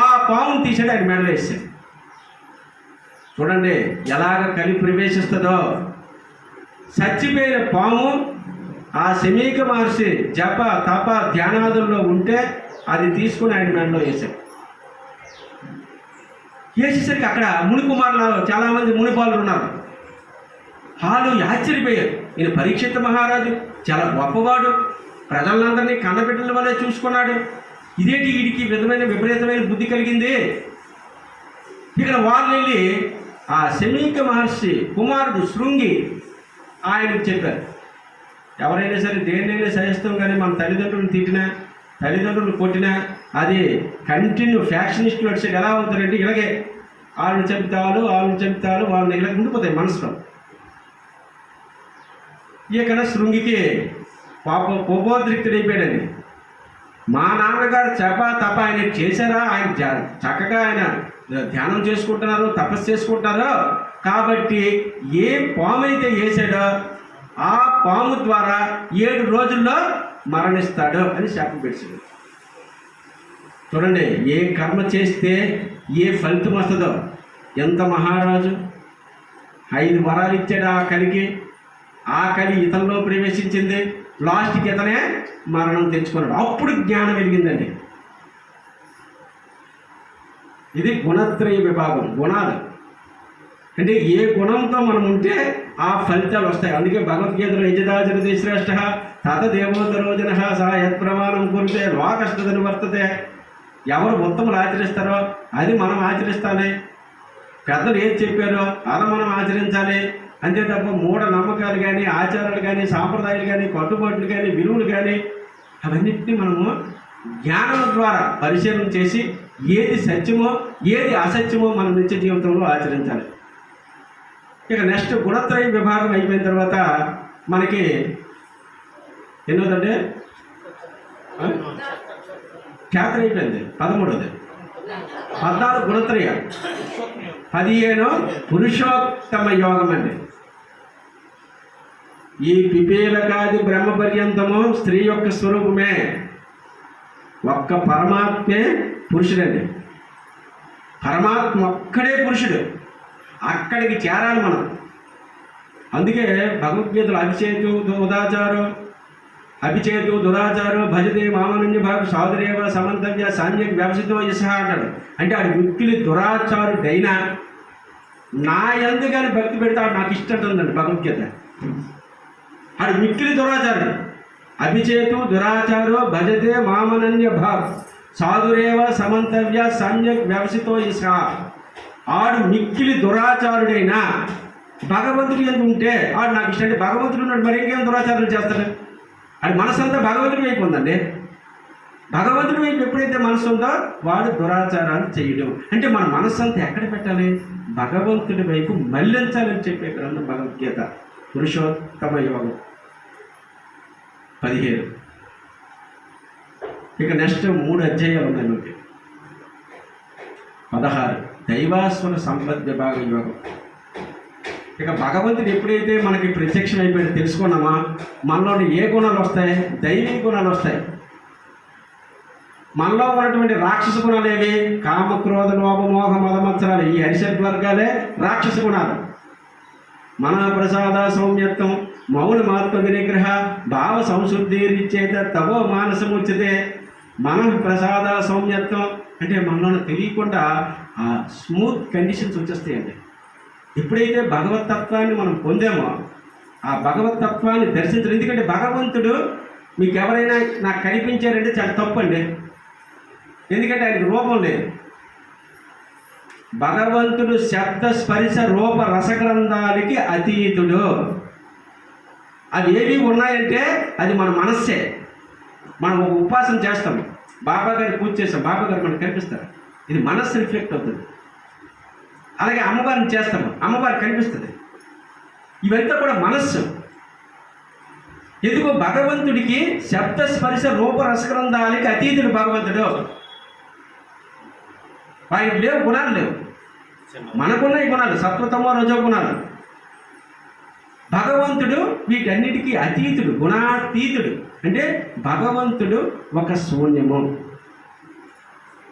ఆ పామును తీసాడు, ఆయన మెడలో వేసాడు. చూడండి ఎలాగ కలి ప్రవేశిస్తుందో. చచ్చిపోయిన పాము ఆ శమీక మహర్షి జప తప ధ్యానాదుల్లో ఉంటే అది తీసుకుని ఆయన మెడలో వేశాడు. వేసేసరికి అక్కడ ముని కుమారులు చాలామంది మునిపాలు ఉన్నారు. వాళ్ళు ఆశ్చర్యపోయారు. ఈయన పరీక్షిత్ మహారాజు చాలా గొప్పవాడు, ప్రజలందరినీ కన్నబిడ్డల వల్లే చూసుకున్నాడు, ఇదేంటి వీడికి విధమైన విపరీతమైన బుద్ధి కలిగింది. ఇక్కడ వాళ్ళు వెళ్ళి ఆ శమీక మహర్షి కుమారుడు శృంగి ఆయనకు చెప్పారు, ఎవరైనా సరే దేన్నైనా సహిస్తాం, కానీ మన తల్లిదండ్రులను తిట్టినా తల్లిదండ్రులు కొట్టినా అది కంటిన్యూ ఫ్యాక్షనిస్టులు వచ్చి ఎలా అవుతారంటే ఇలాగే వాళ్ళని చంపుతారు వాళ్ళని ఇలా ఉండిపోతాయి మనసులో. ఇక్కడ శృంగికి కోపోద్రిక్తుడైపోయాడండి. మా నాన్నగారు జప తప ఆయన చేశారా, ఆయన చక్కగా ఆయన ధ్యానం చేసుకుంటున్నారు, తపస్సు చేసుకుంటున్నారు, కాబట్టి ఏ పాము అయితే వేసాడో ఆ పాము ద్వారా 7 రోజుల్లో మరణిస్తాడు అని శాపం పెట్టాడు. చూడండి ఏ కర్మ చేస్తే ఏ ఫలితం వస్తుందో. ఎంత మహారాజు 5 వరాలు ఇచ్చాడు ఆ కలికి. ఆ కలి ఇతనిలో ప్రవేశించింది, లాస్ట్కి ఇతనే మరణం తెచ్చుకున్నాడు. అప్పుడు జ్ఞానం వెలిగిందండి. ఇది గుణత్రయ విభాగం. గుణాలు అంటే ఏ గుణంతో మనం ఉంటే ఆ ఫలితాలు వస్తాయి. అందుకే భగవద్గీతలో యజదాచరతి శ్రేష్ఠ తత దేవోదరోజన సా యత్ప్రమాణం కురితే లోకష్టదని వర్తతే. ఎవరు ఉత్తములు ఆచరిస్తారో అది మనం ఆచరిస్తాలి, పెద్దలు ఏది చెప్పారో అది మనం ఆచరించాలి. అంతే తప్ప మూఢ నమ్మకాలు కానీ ఆచారాలు కానీ సాంప్రదాయాలు కానీ కట్టుబాట్లు కానీ విలువలు కానీ అవన్నిటినీ మనము జ్ఞానం ద్వారా పరిశీలన చేసి ఏది సత్యమో ఏది అసత్యమో మన నిత్య జీవితంలో ఆచరించాలి. ఇక నెక్స్ట్ గుణత్రయ విభాగం అయిపోయిన తర్వాత మనకి ఎన్నోదంటే ఖ్యాతం అయిపోయింది. 13వది 14 గుణత్రయ, 15 పురుషోత్తమ యోగం అండి. ఈ పిపీలకాది బ్రహ్మ పర్యంతము స్త్రీ యొక్క స్వరూపమే. ఒక్క పరమాత్మే పురుషుడండి. పరమాత్మ ఒక్కడే పురుషుడు. అక్కడికి చేరాలి మనం. అందుకే భగవద్గీతలో అభిచేతు దురాచారో భజతే మామనన్య భాగ సాధురేవ సమంతవ్య సామ్యక్ వ్యవసితో యశ అంటాడు. అంటే ఆడు వ్యక్తులు దురాచారుడైనా నా ఎందుకని భక్తి పెడతాడు నాకు ఇష్టం ఉందండి భగవద్గీత. ఆడు మిక్కిలి దురాచారుడు. అభిచేతు దురాచారో భజతే మామనన్య భాగ సాధురేవ సమంతవ్య సమ్యక్ వ్యవసితో యశ. ఆడు మిక్కిలి దురాచారుడైనా భగవంతుడు ఎందుకు ఉంటే ఆడు నాకు ఇష్టం. అంటే భగవంతుడు ఉన్నాడు, మరి ఇంకేం దురాచారాలు చేస్తాడు? అది మనసంతా భగవంతుడి వైపు ఉందండి. భగవంతుడి వైపు ఎప్పుడైతే మనసు ఉందో వాడు దురాచారాలు చేయడం. అంటే మన మనస్సంతా ఎక్కడ పెట్టాలి? భగవంతుడి వైపు మళ్లించాలని చెప్పే గ్రంథం భగవద్గీత. పురుషోత్తమ యోగం 15. ఇక నెక్స్ట్ 3 అధ్యాయాలు ఉన్నాయి మనకి. 16 దైవాస్వర సంపద్ విభాగ యోగం. ఇక భగవంతుడు ఎప్పుడైతే మనకి ప్రత్యక్షం అయిపోయి తెలుసుకున్నామా మనలోని ఏ గుణాలు వస్తాయి? దైవీ గుణాలు వస్తాయి. మనలో ఉన్నటువంటి రాక్షస గుణాలు ఏవి? కామ క్రోధ లోభ మోహ మదమత్సరాలు, ఈ అరిషడ్ వర్గాలే రాక్షస గుణాలు. మన ప్రసాద సౌమ్యత్వం మౌనమాత్మ వినిగ్రహ భావ సంశుద్ధిరిచ్చేత తవో మానసముచ్యతే. మన ప్రసాద సౌమ్యత్వం అంటే మనలో తెలియకుండా ఆ స్మూత్ కండిషన్స్ వచ్చేస్తాయండి. ఎప్పుడైతే భగవతత్వాన్ని మనం పొందామో ఆ భగవతత్వాన్ని దర్శించడం. ఎందుకంటే భగవంతుడు మీకు ఎవరైనా నాకు కనిపించారంటే చాలా తప్పండి. ఎందుకంటే ఆయనకు రూపం లేదు. భగవంతుడు శబ్ద స్పర్శ రూప రసగ్రంథాలకి అతీతుడు. అవి ఏవి ఉన్నాయంటే అది మన మనస్సే. మనం ఒక ఉపాసన చేస్తాం, బాబా గారి పూజ చేస్తాం, బాబా గారు మనకు కనిపిస్తారు, ఇది మనస్సు రిఫ్లెక్ట్ అవుతుంది. అలాగే అమ్మవారిని చేస్తాము, అమ్మవారు కనిపిస్తుంది. ఇవంతా కూడా మనస్సు. ఎందుకు భగవంతుడికి శబ్ద స్పర్శ రూప రసగ్రంథాలకి అతీతుడు భగవంతుడు. ఆయనకు లేవు గుణాలు, లేవు. మనకున్న ఈ గుణాలు సత్వతమో రజో గుణాలు. భగవంతుడు వీటన్నిటికీ అతీతుడు, గుణాతీతుడు. అంటే భగవంతుడు ఒక శూన్యము.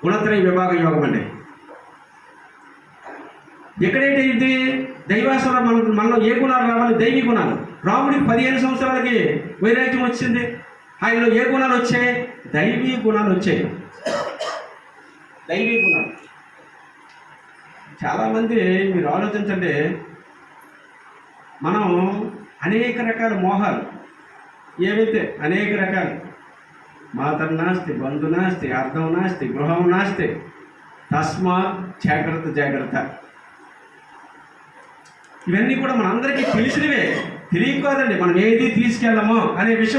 గుణత్రయ విభాగ యోగం అంటే ఎక్కడైతే ఇది దైవాసుర మనలో ఏ గుణాలు రావాలి? దైవీ గుణాలు. రాముడికి 15 సంవత్సరాలకి వైరాగ్యం వచ్చింది. ఆయనలో ఏ గుణాలు వచ్చాయి? దైవీ గుణాలు వచ్చాయి. దైవీ గుణాలు. చాలామంది మీరు ఆలోచించండి, మనం అనేక రకాల మోహాలు, ఏవైతే అనేక రకాలు, మాతర్ నాస్తి, బంధు నాస్తి, అర్థం నాస్తి, గృహం నాస్తి, తస్మాత్ జాగ్రత్త. ఇవన్నీ కూడా మనందరికీ తెలిసినవే. తెలియకపోదండి మనం ఏది తీసుకెళ్ళమో అనే విషయం